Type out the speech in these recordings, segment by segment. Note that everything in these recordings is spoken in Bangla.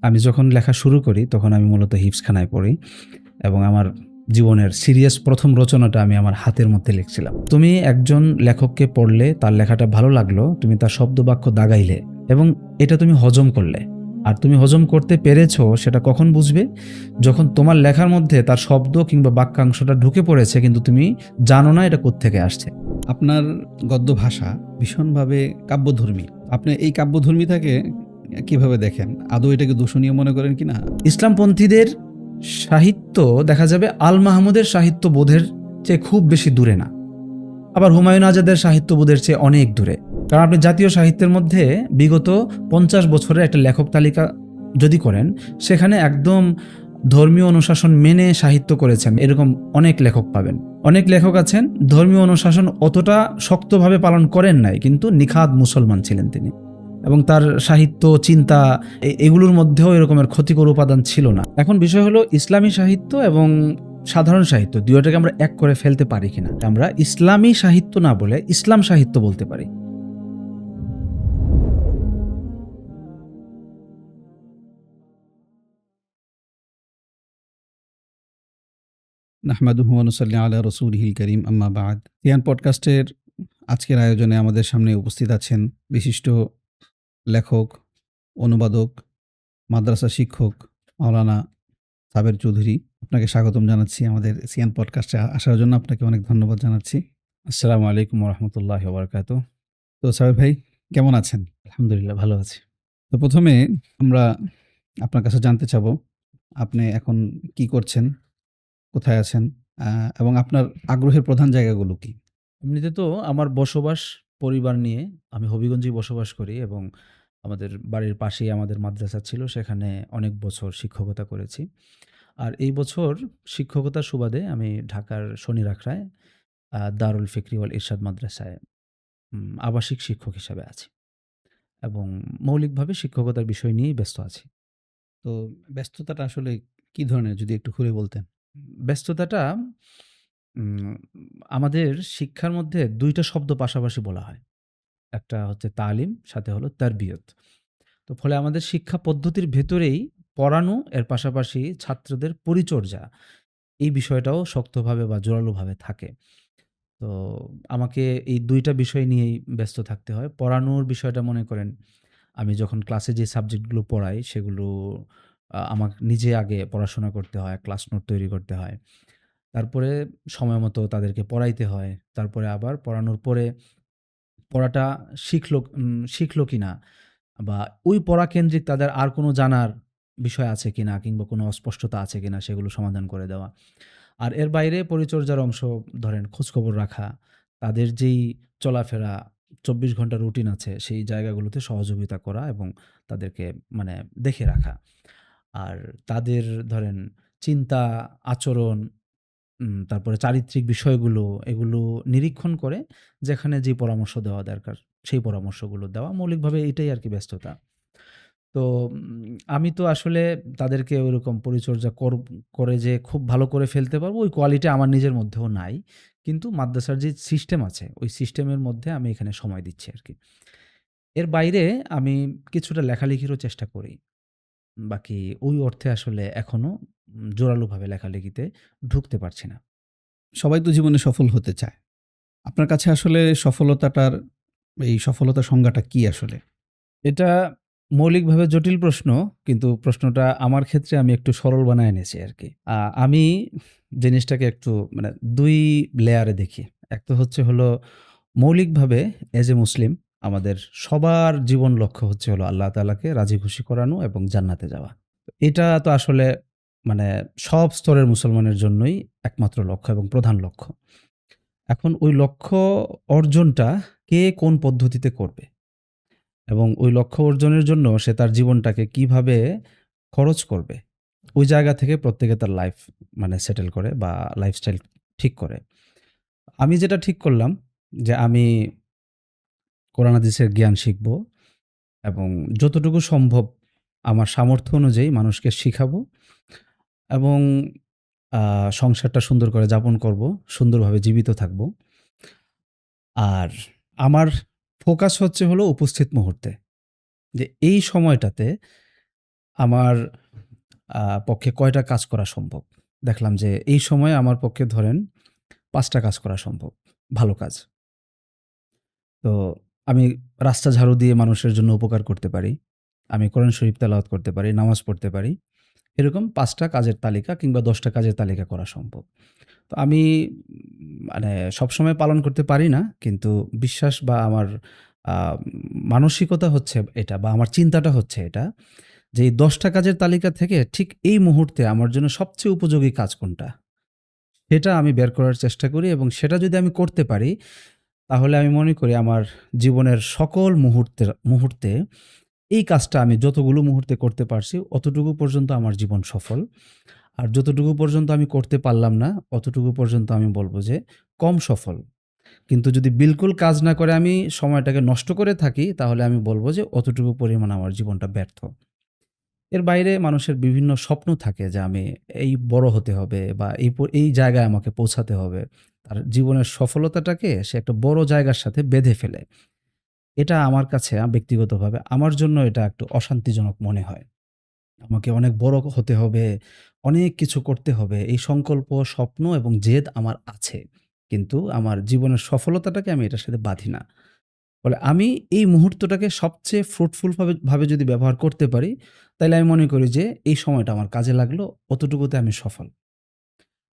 আমি যখন লেখা শুরু করি তখন আমি মূলত হিফজখানায় পড়ি এবং আমার জীবনের সিরিয়াস প্রথম রচনাটা আমি আমার হাতের মধ্যে লিখছিলাম। তুমি একজন লেখককে পড়লে তার লেখাটা ভালো লাগলো, তুমি তার শব্দ বাক্য দাগাইলে এবং এটা তুমি হজম করলে। আর তুমি হজম করতে পেরেছো সেটা কখন বুঝবে? যখন তোমার লেখার মধ্যে তার শব্দ কিংবা বাক্যাংশটা ঢুকে পড়েছে কিন্তু তুমি জানো না এটা কোত্থেকে আসছে। আপনার গদ্য ভাষা ভীষণভাবে কাব্যধর্মী। আপনি এই কাব্যধর্মীতাকে কিভাবে দেখেন? আদৌ এটাকে দূষণীয় মনে করেন কিনা? ইসলামপন্থীদের সাহিত্য দেখা যাবে আল মাহমুদের সাহিত্য বোধের চেয়ে খুব বেশি দূরে না, আবার হুমায়ুন আজাদের সাহিত্যবোধের চেয়ে অনেক দূরে। কারণ আপনি জাতীয় সাহিত্যের মধ্যে বিগত 50 বছরের একটা লেখক তালিকা যদি করেন, সেখানে একদম ধর্মীয় অনুশাসন মেনে সাহিত্য করেছেন এরকম অনেক লেখক পাবেন। অনেক লেখক আছেন ধর্মীয় অনুশাসন অতটা শক্তভাবে পালন করেন নাই, কিন্তু নিখাদ মুসলমান ছিলেন তিনি, এবং তার সাহিত্য চিন্তা এগুলোর মধ্যেও এরকমের ক্ষতিকর উপাদান ছিল না। এখন বিষয় হলো ইসলামী সাহিত্য এবং সাধারণ সাহিত্য দুইটাকে আমরা এক করে ফেলতে পারি কিনা। আমরা ইসলামী সাহিত্য না বলে ইসলাম সাহিত্য বলতে পারি। নাহমাদুহু ওয়া নুসাল্লি আলা রাসূলিহিল কারীম, আম্মা বা'দ। সিয়ান পডকাস্টের আজকের আয়োজনে আমাদের সামনে উপস্থিত আছেন বিশিষ্ট লেখক, অনুবাদক, মাদ্রাসা শিক্ষক মাওলানা সাবের চৌধুরী। আপনাকে স্বাগতম জানাচ্ছি আমাদের সিয়ান পডকাস্টে আসার জন্য। আপনাকে অনেক ধন্যবাদ জানাচ্ছি। আসসালামু আলাইকুম ওয়া রাহমাতুল্লাহি ওয়া বারাকাতুহু। তো সাবের ভাই, কেমন আছেন? আলহামদুলিল্লাহ ভালো আছি। তো প্রথমে আমরা আপনার কাছে জানতে চাবো, আপনি এখন কি করছেন? কোথায় আছেন? এবং আপনার আগ্রহের প্রধান জায়গাগুলো কি? এমনিতে তো আমার বসবাস পরিবার নিয়ে, আমি হবিগঞ্জেই বসবাস করি এবং আমাদের বাড়ির পাশেই আমাদের মাদ্রাসা ছিল, সেখানে অনেক বছর শিক্ষকতা করেছি। আর এই বছর শিক্ষকতার সুবাদে আমি ঢাকার শনিরাখড়ায় দারুল ফিকরি ওয়াল ইরশাদ মাদ্রাসায় আবাসিক শিক্ষক হিসাবে আছি এবং মৌলিকভাবে শিক্ষকতার বিষয় নিয়েই ব্যস্ত আছি। তো ব্যস্ততাটা আসলে কি ধরনের, যদি একটু খুলে বলতেন? ব্যস্ততাটা উম আমাদের শিক্ষার মধ্যে ২ টা শব্দ পাশাপাশি বলা হয়। একটা হচ্ছে তালিম, সাথে হলো তারবিয়ত। তো ফলে আমাদের শিক্ষা পদ্ধতির ভেতরেই পড়ানো, এর পাশাপাশি ছাত্রদের পরিচর্যা, এই বিষয়টাও শক্তভাবে বা জোরালোভাবে থাকে। তো আমাকে এই ২ টা বিষয় নিয়েই ব্যস্ত থাকতে হয়। পড়ানোর বিষয়টা মনে করেন, আমি যখন ক্লাসে যে সাবজেক্টগুলো পড়াই সেগুলো আমাকে নিজে আগে পড়াশোনা করতে হয়, ক্লাস নোট তৈরি করতে হয়। তারপরে সময় মতো তাদেরকে পড়াইতে হয়। তারপরে আবার পড়ানোর পরে পড়াটা শিখলো কিনা, বা ওই পড়া কেন্দ্রিক তাদের আর কোনো জানার বিষয় আছে কিনা কিংবা কোনো অস্পষ্টতা আছে কিনা সেগুলো সমাধান করে দেওয়া। আর এর বাইরে পরিচর্যার অংশ, ধরেন খোঁজখবর রাখা, তাদের যেই চলাফেরা ২৪ ঘন্টার রুটিন আছে সেই জায়গাগুলোতে সহযোগিতা করা এবং তাদেরকে মানে দেখে রাখা। আর তাদের ধরেন চিন্তা, আচরণ, তারপরে চারিত্রিক বিষয়গুলো এগুলো নিরীক্ষণ করে যেখানে যে পরামর্শ দেওয়া দরকার সেই পরামর্শগুলো দেওয়া। মৌলিকভাবে এটাই আরকি ব্যস্ততা। তো আমি তো আসলে তাদেরকে ওইরকম পরিচর্যা করে যে খুব ভালো করে ফেলতে পারবো ওই কোয়ালিটি আমার নিজের মধ্যেও নাই। কিন্তু মাদ্রাসার যে সিস্টেম আছে ওই সিস্টেমের মধ্যে আমি এখানে সময় দিচ্ছি আরকি। এর বাইরে আমি কিছুটা লেখালেখিরও চেষ্টা করি। বাকি ওই অর্থে আসলে এখনো জোরালোভাবে লেখালেখিতে ঢুকতে পারছি না। সবাই তো জীবনে সফল হতে চায়। আপনার কাছে আসলে এই সফলতার সংজ্ঞাটা কি আসলে? এটা মৌলিকভাবে জটিল প্রশ্ন, কিন্তু প্রশ্নটা আমার ক্ষেত্রে আমি একটু সরল বানায় এনেছি আরকি। আমি জিনিসটাকে একটু মানে ২ লেয়ারে দেখি। এক তো হচ্ছে হলো মৌলিকভাবে এজ এ মুসলিম আমাদের সবার জীবন লক্ষ্য হচ্ছে হলো আল্লাহ তাআলাকে রাজি খুশি করানো এবং জান্নাতে যাওয়া। এটা তো আসলে মানে সব স্তরের মুসলমানের জন্যই একমাত্র লক্ষ্য এবং প্রধান লক্ষ্য। এখন ওই লক্ষ্য অর্জনটা কে কোন পদ্ধতিতে করবে এবং ওই লক্ষ্য অর্জনের জন্য সে তার জীবনটাকে কিভাবে খরচ করবে, ওই জায়গা থেকে প্রত্যেকে তার লাইফ মানে সেটেল করে বা লাইফস্টাইল ঠিক করে। আমি যেটা ঠিক করলাম যে আমি কোরআন হাদিসের জ্ঞান শিখব এবং যতটুকু সম্ভব আমার সামর্থ্য অনুযায়ী মানুষকে শিখাবো এবং সংসারটা সুন্দর করে যাপন করব, সুন্দরভাবে জীবিত থাকব। আর আমার ফোকাস হচ্ছে হলো উপস্থিত মুহূর্তে। যে এই সময়টাতে আমার পক্ষে কয়টা কাজ করা সম্ভব? দেখলাম যে এই সময়ে আমার পক্ষে ধরেন ৫ টা কাজ করা সম্ভব। ভালো কাজ। তো আমি রাস্তা ঝাড়ু দিয়ে মানুষের জন্য উপকার করতে পারি। আমি কোরআন শরীফ তেলাওয়াত করতে পারি, নামাজ পড়তে পারি। এরকম ৫ টা কাজের তালিকা কিংবা ১০ টা কাজের তালিকা করা সম্ভব। তো আমি মানে সবসময় পালন করতে পারি না। কিন্তু বিশ্বাস বা আমার আ মানসিকতা হচ্ছে এটা বা আমার চিন্তাটা হচ্ছে এটা যে এই ১০ টা কাজের তালিকা থেকে ঠিক এই মুহূর্তে আমার জন্য সবচেয়ে উপযোগী কাজ কোনটা? সেটা আমি বের করার চেষ্টা করি এবং সেটা যদি আমি করতে পারি, তাহলে আমি মনে করি আমার জীবনের সকল মুহূর্তে এই কাজটা আমি যতগুলো মুহূর্তে করতে পারছি, অতটুকু পর্যন্ত আমার জীবন সফল। আর যতটুকু পর্যন্ত আমি করতে পারলাম না, অতটুকু পর্যন্ত আমি বলব যে কম সফল। কিন্তু যদি বিলকুল কাজ না করে আমি সময়টাকে নষ্ট করে থাকি, তাহলে আমি বলব যে অতটুকু পরিমাণ আমার জীবনটা ব্যর্থ। এর বাইরে মানুষের বিভিন্ন স্বপ্ন থাকে যে আমি এই বড় হতে হবে বা এই জায়গায় আমাকে পৌঁছাতে হবে। তার জীবনের সফলতাটাকে সে একটা বড় জায়গার সাথে বেঁধে ফেলে। এটা আমার কাছে ব্যক্তিগতভাবে আমার জন্য এটা একটু অশান্তিজনক মনে হয়। আমাকে অনেক বড় হতে হবে, অনেক কিছু করতে হবে। এই সংকল্প, স্বপ্ন এবং জেদ আমার আছে। কিন্তু আমার জীবনের সফলতাটাকে আমি এটার সাথে বাঁধি না। ফলে আমি এই মুহূর্তটাকে সবচেয়ে ফ্রুটফুল ভাবে যদি ব্যবহার করতে পারি, তাইলে আমি মনে করি যে এই সময়টা আমার কাজে লাগলো, অতটুকুতে আমি সফল।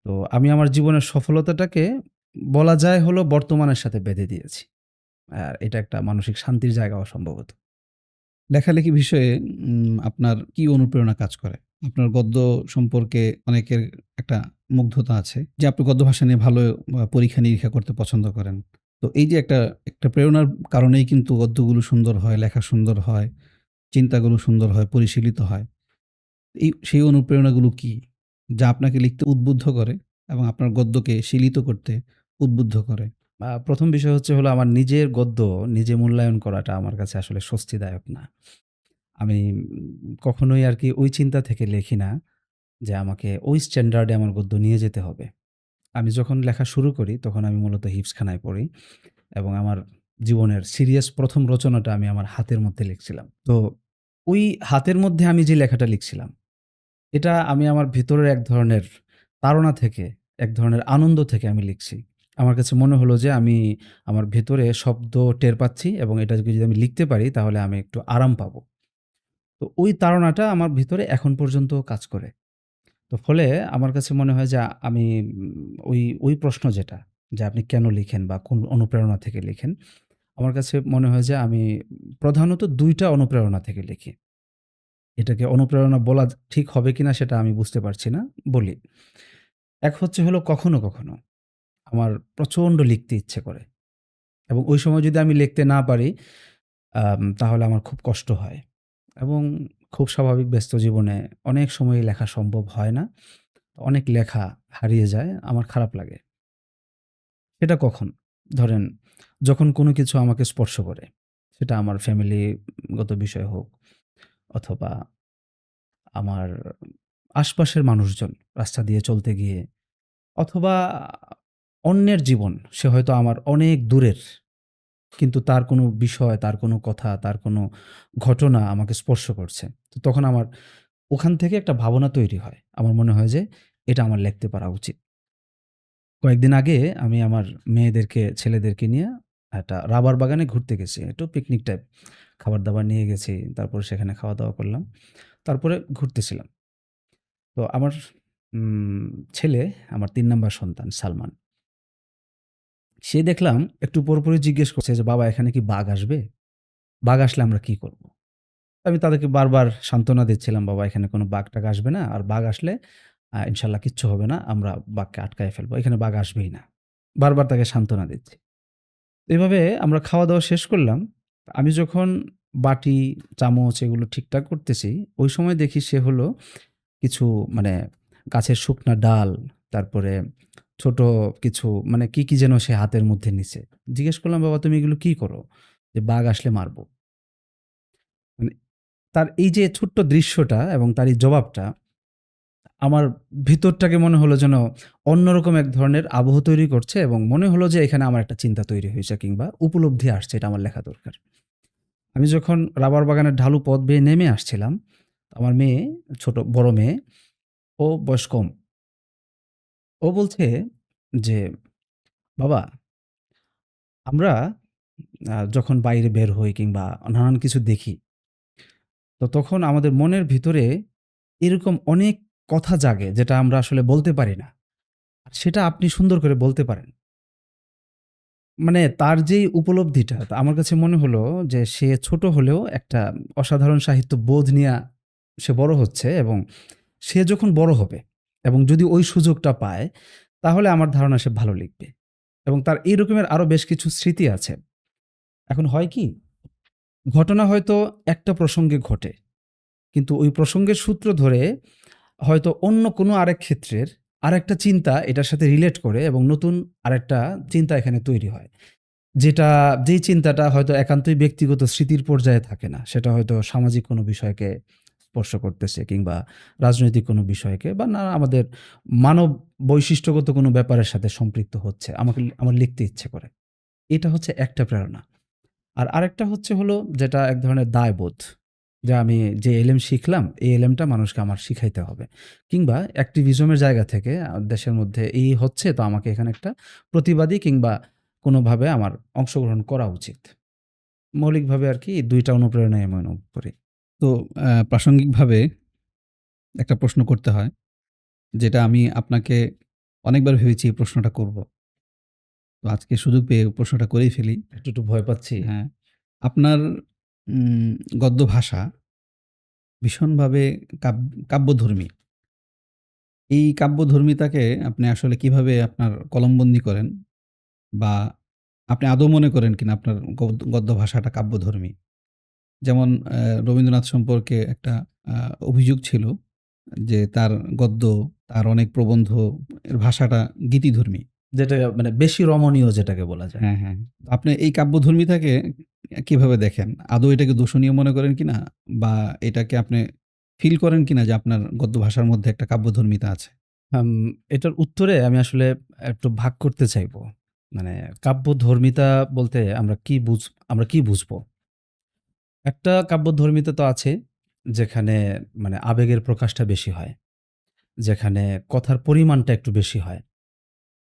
তো আমি আমার জীবনের সফলতাটাকে বলা যায় হলো বর্তমানের সাথে বেঁধে দিয়েছি। আর এটা একটা মানসিক শান্তির জায়গাও সম্ভবত। লেখালেখি বিষয়ে আপনার কি অনুপ্রেরণা কাজ করে? আপনার গদ্য সম্পর্কে অনেকের একটা মুগ্ধতা আছে যে আপনি গদ্য ভাষা নিয়ে ভালো পরীক্ষা-নিরীক্ষা করতে পছন্দ করেন। তো এই যে একটা প্রেরণার কারণেই কিন্তু গদ্যগুলো সুন্দর হয়, লেখা সুন্দর হয়, চিন্তাগুলো সুন্দর হয়, পরিশীলিত হয়। সেই অনুপ্রেরণাগুলো কি? যা আপনাকে লিখতে উদ্বুদ্ধ করে এবং আপনার গদ্যকে শীলিত করতে উদ্বুদ্ধ করে? ১ম বিষয় হলো আমার নিজের গদ্য নিজে মূল্যায়ন করাটা আমার কাছে আসলে স্বস্তিদায়ক না। আমি কখনোই আরকি ওই চিন্তা থেকে লেখি না যে আমাকে ওই স্ট্যান্ডার্ড এ আমার গদ্য নিয়ে যেতে হবে। আমি যখন লেখা শুরু করি তখন আমি মূলত হিফজখানায় পড়ি এবং আমার জীবনের সিরিয়াস ১ম রচনাটা আমি আমার হাতের মধ্যে লিখছিলাম। তো ওই হাতের মধ্যে আমি যে লেখাটা লিখছিলাম, এটা আমি আমার ভেতরের এক ধরনের তাড়না থেকে, এক ধরনের আনন্দ থেকে আমি লিখছি। আমার কাছে মনে হলো যে আমি আমার ভেতরে শব্দ টের পাচ্ছি এবং এটাকে যদি আমি লিখতে পারি তাহলে আমি একটু আরাম পাবো। তো ওই তাড়নাটা আমার ভিতরে এখন পর্যন্তও কাজ করে। তো ফলে আমার কাছে মনে হয় যে আমি ওই প্রশ্ন যেটা যে আপনি কেন লিখেন বা কোন অনুপ্রেরণা থেকে লিখেন? আমার কাছে মনে হয় যে আমি প্রধানত ২ টা অনুপ্রেরণা থেকে লিখি। এটাকে অনুপ্রেরণা বলা ঠিক হবে কিনা সেটা আমি বুঝতে পারছি না, বলি। এক হলো কখনো আমার প্রচণ্ড লিখতে ইচ্ছে করে এবং ওই সময় যদি আমি লিখতে না পারি তাহলে আমার খুব কষ্ট হয় এবং খুব স্বাভাবিক ব্যস্ত জীবনে অনেক সময়ই লেখা সম্ভব হয় না। অনেক লেখা হারিয়ে যায়, আমার খারাপ লাগে। সেটা কখন? ধরেন যখন কোনো কিছু আমাকে স্পর্শ করে। সেটা আমার ফ্যামিলিগত বিষয় হোক অথবা আমার আশপাশের মানুষজন রাস্তা দিয়ে চলতে গিয়ে অথবা অন্যের জীবন। সে হয়তো আমার অনেক দূরের। কিন্তু তার কোনো বিষয়, তার কোনো কথা, তার কোনো ঘটনা আমাকে স্পর্শ করছে। তো তখন আমার ওখান থেকে একটা ভাবনা তৈরি হয়। আমার মনে হয় যে এটা আমার লিখতে পারা উচিত। কয়েকদিন আগে আমি আমার ছেলেদেরকে নিয়ে একটা রাবার বাগানে ঘুরতে গেছি। একটু পিকনিক টাইপ। খাবার-দাবার নিয়ে গেছি। তারপরে সেখানে খাওয়া-দাওয়া করলাম। তারপরে ঘুরতেছিলাম। তো আমার উম ছেলে, আমার ৩ নাম্বার সন্তান সালমান। সে দেখলাম একটু পরপরই জিজ্ঞেস করছে যে, "বাবা এখানে কি বাঘ আসবে? বাঘ আসলে আমরা কি করব?" আমি তাদেরকে বারবার সান্ত্বনা দিচ্ছিলাম, "বাবা এখানে কোনো বাঘ-টাঘ আসবে না। আর বাঘ আসলে ইনশাআল্লাহ কিচ্ছু হবে না। আমরা বাঘকে আটকায় ফেলবো। এখানে বাঘ আসবেই না।" বারবার তাকে সান্ত্বনা দিচ্ছি। এভাবে আমরা খাওয়া-দাওয়া শেষ করলাম। আমি যখন বাটি, চামচ এগুলো ঠিকঠাক করতেছি, ওই সময় দেখি সে হলো কিছু মানে গাছের শুকনা ডাল, তারপরে ছোট কিছু মানে কি যেন সে হাতের মধ্যে নিছে। জিজ্ঞেস করলাম, "বাবা তুমি এগুলো কি করো?" যে, "বাঘ আসলে মারবো।" মানে তার এই যে ছোট্ট দৃশ্যটা এবং তার এই জবাবটা আমার ভিতরটাকে মনে হলো যেন অন্যরকম এক ধরনের আবহ তৈরি করছে এবং মনে হলো যে এখানে আমার একটা চিন্তা তৈরি হয়েছে কিংবা উপলব্ধি আসছে এটা আমার লেখা দরকার। আমি যখন রাবার বাগানের ঢালু পথ বেয়ে নেমে আসছিলাম, আমার মেয়ে, বড় মেয়ে, ও বয়স কম। ও বলছে যে, "বাবা, আমরা যখন বাইরে বের হই কিংবা নানান কিছু দেখি, তো তখন আমাদের মনের ভিতরে এরকম অনেক কথা জাগে যেটা আমরা আসলে বলতে পারি না। আর সেটা আপনি সুন্দর করে বলতে পারেন।" মানে তার যেই উপলব্ধিটা তা আমার কাছে মনে হলো যে সে ছোট হলেও একটা অসাধারণ সাহিত্য বোধ নিয়া সে বড় হচ্ছে, এবং সে যখন বড় হবে এবং যদি ওই সুযোগটা পায়, তাহলে আমার ধারণা সে ভালো লিখবে। এবং তার এই রকমের আরো বেশ কিছু স্মৃতি আছে। এখন হয় কি? ঘটনা হয়তো একটা প্রসঙ্গে ঘটে। কিন্তু ওই প্রসঙ্গের সূত্র ধরে হয়তো অন্য কোনো আরেক ক্ষেত্রের আরেকটা চিন্তা এটার সাথে রিলেট করে এবং নতুন আরেকটা চিন্তা এখানে তৈরি হয়। যেটা যেই চিন্তাটা হয়তো একান্তই ব্যক্তিগত স্মৃতির পর্যায়ে থাকে না। সেটা হয়তো সামাজিক কোনো বিষয়কে স্পর্শ করতেছে কিংবা রাজনৈতিক কোনো বিষয়কে বা না আমাদের মানব বৈশিষ্ট্যগত কোনো ব্যাপারের সাথে সম্পৃক্ত হচ্ছে। আমার লিখতে ইচ্ছে করে। এটা হচ্ছে একটা প্রেরণা। আর আরেকটা হলো যেটা এক ধরনের দায়বোধ। যে আমি যে এলেম শিখলাম, এই এলেমটা মানুষকে আমার শিখাইতে হবে। কিংবা অ্যাক্টিভিজমের জায়গা থেকে দেশের মধ্যে এই হচ্ছে, তো আমাকে এখানে একটা প্রতিবাদী কিংবা কোনোভাবে আমার অংশগ্রহণ করা উচিত। মৌলিকভাবে আরকি ২ টা অনুপ্রেরণাই আমি অনুভব করি। তো প্রাসঙ্গিকভাবে একটা প্রশ্ন করতে হয়, যেটা আমি আপনাকে অনেকবার ভেবেছি এই প্রশ্নটা করব। তো আজকে সুযোগ পেয়ে প্রশ্নটা করেই ফেলি। একটু ভয় পাচ্ছি। হ্যাঁ, আপনার উম গদ্য ভাষা ভীষণভাবে কাব্যধর্মী। এই কাব্যধর্মিতাকে আপনি আসলে কিভাবে আপনার কলমবন্দী করেন? বা আপনি আদৌ মনে করেন কিনা আপনার গদ্য ভাষাটা কাব্যধর্মী? যেমন রবীন্দ্রনাথ সম্পর্কে একটা আ অভিযোগ ছিল যে তার গদ্য, তার অনেক প্রবন্ধ এর ভাষাটা গীতিধর্মী। যেটা মানে বেশি রমণীয় যেটাকে বলা যায়। হ্যাঁ, হ্যাঁ। আপনি এই কাব্যধর্মিতাকে কিভাবে দেখেন? আদৌ এটাকে দূষণীয় মনে করেন কিনা? বা এটাকে আপনি ফিল করেন কিনা যে আপনার গদ্য ভাষার মধ্যে একটা কাব্যধর্মিতা আছে? আম এটার উত্তরে আমি আসলে একটু ভাগ করতে চাইবো। মানে কাব্যধর্মিতা বলতে আমরা কি বুঝবো? একটা কাব্যধর্মিতা তো আছে, যেখানে মানে আবেগের প্রকাশটা বেশি হয়। যেখানে কথার পরিমাণটা একটু বেশি হয়।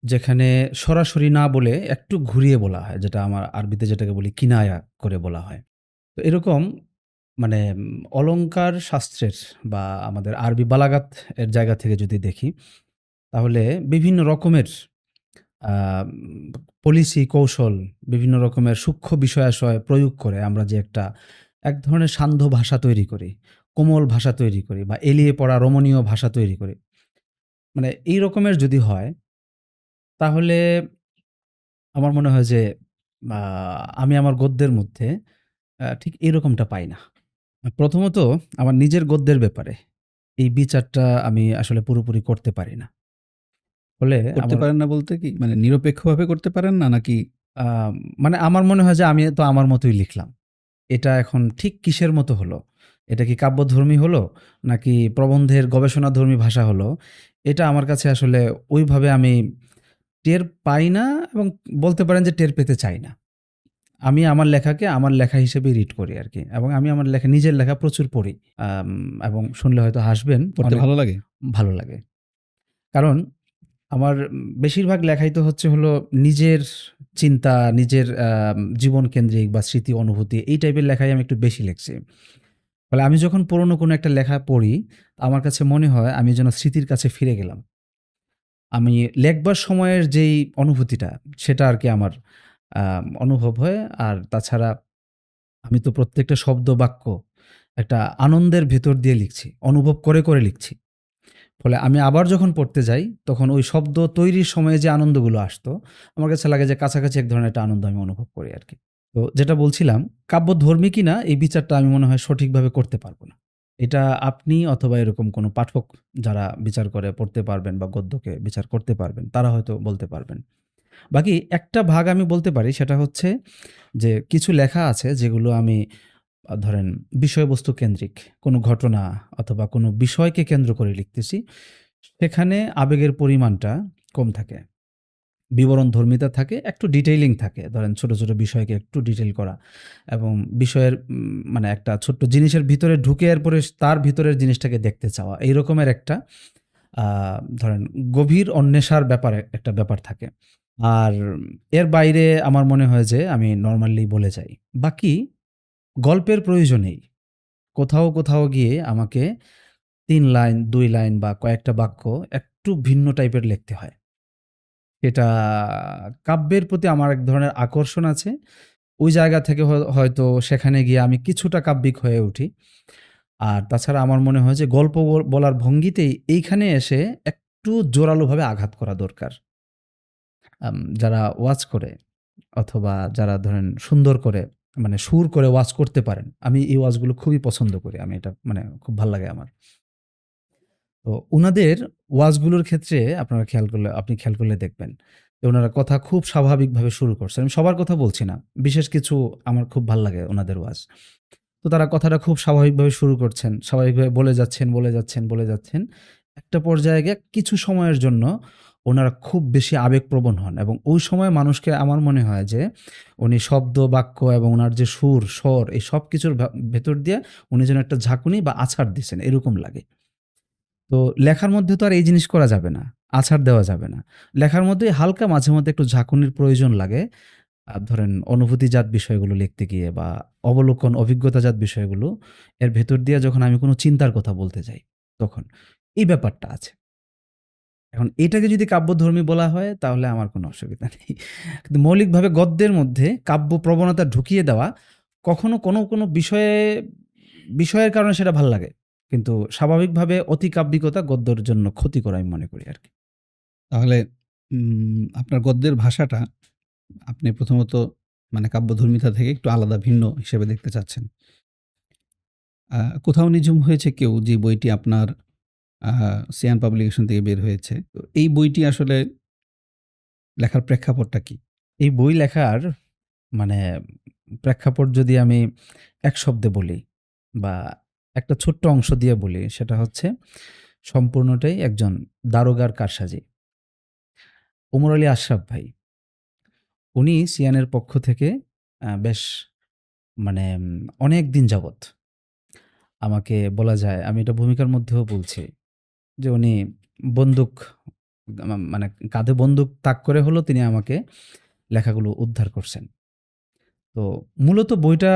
যেখানে সরাসরি না বলে একটু ঘুরিয়ে বলা হয়। যেটা আমার আরবিতে যেটাকে বলি কিনায়া করে বলা হয়। তো এরকম মানে অলংকার শাস্ত্রের বা আমাদের আরবি বালাগাত এর জায়গা থেকে যদি দেখি, তাহলে বিভিন্ন রকমের আম পলিসি, কৌশল, বিভিন্ন রকমের সূক্ষ্ম বিষয়-আশয় প্রয়োগ করে আমরা যে এক ধরনের সান্ধ্য ভাষা তৈরি করি, কোমল ভাষা তৈরি করি বা এলিয়ে পড়া রমণীয় ভাষা তৈরি করি। মানে এই রকমের যদি হয়, তাহলে আমার মনে হয় যে আ আমি আমার গদ্যের মধ্যে ঠিক এরকমটা পাই না। প্রথমত আমার নিজের গদ্যের ব্যাপারে এই বিচারটা আমি আসলে পুরোপুরি করতে পারি না। ফলে করতে আমার পারেন না বলতে কি? মানে নিরপেক্ষভাবে করতে পারেন না নাকি আ মানে আমার মনে হয় যে আমি তো আমার মতোই লিখলাম। এটা এখন ঠিক কিসের মতো হলো? এটা কি কাব্যধর্মী হলো? নাকি প্রবন্ধের গবেষণাধর্মী ভাষা হলো? এটা আমার কাছে আসলে ওইভাবে আমি টের পাই না, এবং বলতে পারেন যে টের পেতে চাই না। আমি আমার লেখাকে আমার লেখা হিসেবেই রিড করি আরকি। এবং আমি আমার নিজের লেখা প্রচুর পড়ি। এবং শুনলে হয়তো হাসবেন। পড়তে অনেক ভালো লাগে? ভালো লাগে। কারণ আমার বেশিরভাগ লেখাই তো হলো নিজের চিন্তা, নিজের জীবনকেন্দ্রিক বা স্মৃতি অনুভূতি এই টাইপের লেখাই আমি একটু বেশি লিখছি। ফলে আমি যখন পুরনো কোনো একটা লেখা পড়ি, আমার কাছে মনে হয় আমি যেন স্মৃতির কাছে ফিরে গেলাম। আমি লেখবার সময়ের যেই অনুভূতিটা, সেটা আরকি আমার অনুভব হয়। আর তাছাড়া আমি তো প্রত্যেকটা শব্দ, বাক্য একটা আনন্দের ভেতর দিয়ে লিখছি। অনুভব করে লিখছি। ফলে আমি আবার যখন পড়তে যাই, তখন ওই শব্দ তৈরির সময়ে যে আনন্দগুলো আসতো, আমার কাছে লাগে যে কাছাকাছি এক ধরনের একটা আনন্দ আমি অনুভব করি আরকি। তো যেটা বলছিলাম, কাব্যধর্মী কিনা এই বিচারটা আমি মনে হয় সঠিকভাবে করতে পারব না। এটা আপনি অথবা এরকম কোনো পাঠক যারা বিচার করে পড়তে পারবেন বা গদ্যকে বিচার করতে পারবেন, তারা হয়তো বলতে পারবেন। বাকি একটা ভাগ আমি বলতে পারি, সেটা হচ্ছে যে কিছু লেখা আছে যেগুলো আমি ধরেন বিষয়বস্তু কেন্দ্রিক কোনো ঘটনা অথবা কোনো বিষয়কে কেন্দ্র করে লিখতেছি। সেখানে আবেগের পরিমাণটা কম থাকে। বিবরণধর্মিতা থাকে, একটু ডিটেইলিং থাকে। ধরেন ছোট, ছোট বিষয়কে একটু ডিটেইল করা এবং বিষয়ের মানে একটা ছোট্ট জিনিসের ভিতরে ঢুকে এরপরে তার ভিতরের জিনিসটাকে দেখতে চাওয়া। এই রকমের একটা আ ধরেন গভীর অন্বেষার ব্যাপারে একটা ব্যাপার থাকে। আর এর বাইরে আমার মনে হয় যে আমি নরমালি বলে যাই। বাকি গল্পের প্রয়োজন নেই। কোথাও, কোথাও গিয়ে আমাকে ৩ লাইন, ২ লাইন বা কয়েকটা বাক্য একটু ভিন্ন টাইপের লিখতে হয়। এটা কাব্যের প্রতি আমার এক ধরনের আকর্ষণ আছে। ওই জায়গা থেকে হয়তো সেখানে গিয়ে আমি কিছুটা কাব্যিক হয়ে উঠি। আর তাছাড়া আমার মনে হয় যে গল্প বলার ভঙ্গিতেই এইখানে এসে একটু জোরালোভাবে আঘাত করা দরকার। যারা ওয়াজ করে অথবা যারা ধরেন সুন্দর করে মানে সুর করে ওয়াজ করতে পারেন। আমি এই ওয়াজগুলো খুবই পছন্দ করি। আমি এটা মানে খুব ভাল লাগে আমার। তো উনাদের ওয়াজগুলোর ক্ষেত্রে আপনি খেয়াল করলে দেখবেন যে উনারা কথা খুব স্বাভাবিকভাবে শুরু করছেন। আমি সবার কথা বলছি না। বিশেষ কিছু আমার খুব ভাল লাগে উনাদের ওয়াজ। তো তারা কথাটা খুব স্বাভাবিকভাবে শুরু করছেন। স্বাভাবিকভাবে বলে যাচ্ছেন, বলে যাচ্ছেন, বলে যাচ্ছেন। একটা পর্যায়ে গিয়ে কিছু সময়ের জন্য উনারা খুব বেশি আবেগপ্রবণ হন এবং ওই সময় মানুষকে আমার মনে হয় যে উনি শব্দ, বাক্য এবং উনার যে সুর, স্বর এই সবকিছুর ভেতর দিয়ে উনি যেন একটা ঝাঁকুনি বা আছাড় দিছেন এরকম লাগে। তো লেখার মধ্যে তো আর এই জিনিস করা যাবে না। আছাড় দেওয়া যাবে না। লেখার মধ্যে হালকা মাঝে মধ্যে একটু ঝাঁকুনির প্রয়োজন লাগে। ধরেন অনুভূতিজাত বিষয়গুলো লিখতে গিয়ে বা অবলোকন, অভিজ্ঞতাজাত বিষয়গুলো এর ভেতর দিয়ে যখন আমি কোনো চিন্তার কথা বলতে যাই, তখন এই ব্যাপারটা আছে। এখন এটাকে যদি কাব্যধর্মী বলা হয় তাহলে আমার কোনো অসুবিধা নেই। কিন্তু মৌলিকভাবে গদ্যের মধ্যে কাব্য প্রবণতা ঢুকিয়ে দেওয়া কখনো কোনো বিষয়ের কারণে সেটা ভাল লাগে। কিন্তু স্বাভাবিকভাবে অতি কাব্যিকতা গদ্যের জন্য ক্ষতিকর আমি মনে করি আরকি। তাহলে আপনার গদ্যের ভাষাটা আপনি প্রথমত মানে কাব্যধর্মিতা থেকে একটু আলাদা ভিন্ন হিসেবে দেখতে চাচ্ছেন। কোথাও নিঝুম হয়েছে কেউ যে বইটি আপনার আ সিয়ান পাবলিকেশন থেকে বের হয়েছে। তো এই বইটি আসলে লেখার প্রেক্ষাপটটা কি? এই বই লেখার মানে প্রেক্ষাপট যদি আমি এক শব্দে বলি বা একটা ছোট্ট অংশ দিয়ে বলি সেটা হচ্ছে সম্পূর্ণটাই একজন দারোগার কারসাজি। ওমর আলী আশরাফ ভাই। উনি সিয়ানের পক্ষ থেকে বেশ মানে অনেকদিন যাবৎ আমাকে বলা যায় আমি এটা ভূমিকার মধ্যেও বলছি যে উনি বন্দুক মানে কাঁধে বন্দুক তাক করে হলেও তিনি আমাকে লেখাগুলো উদ্ধার করছেন। তো মূলত বইটা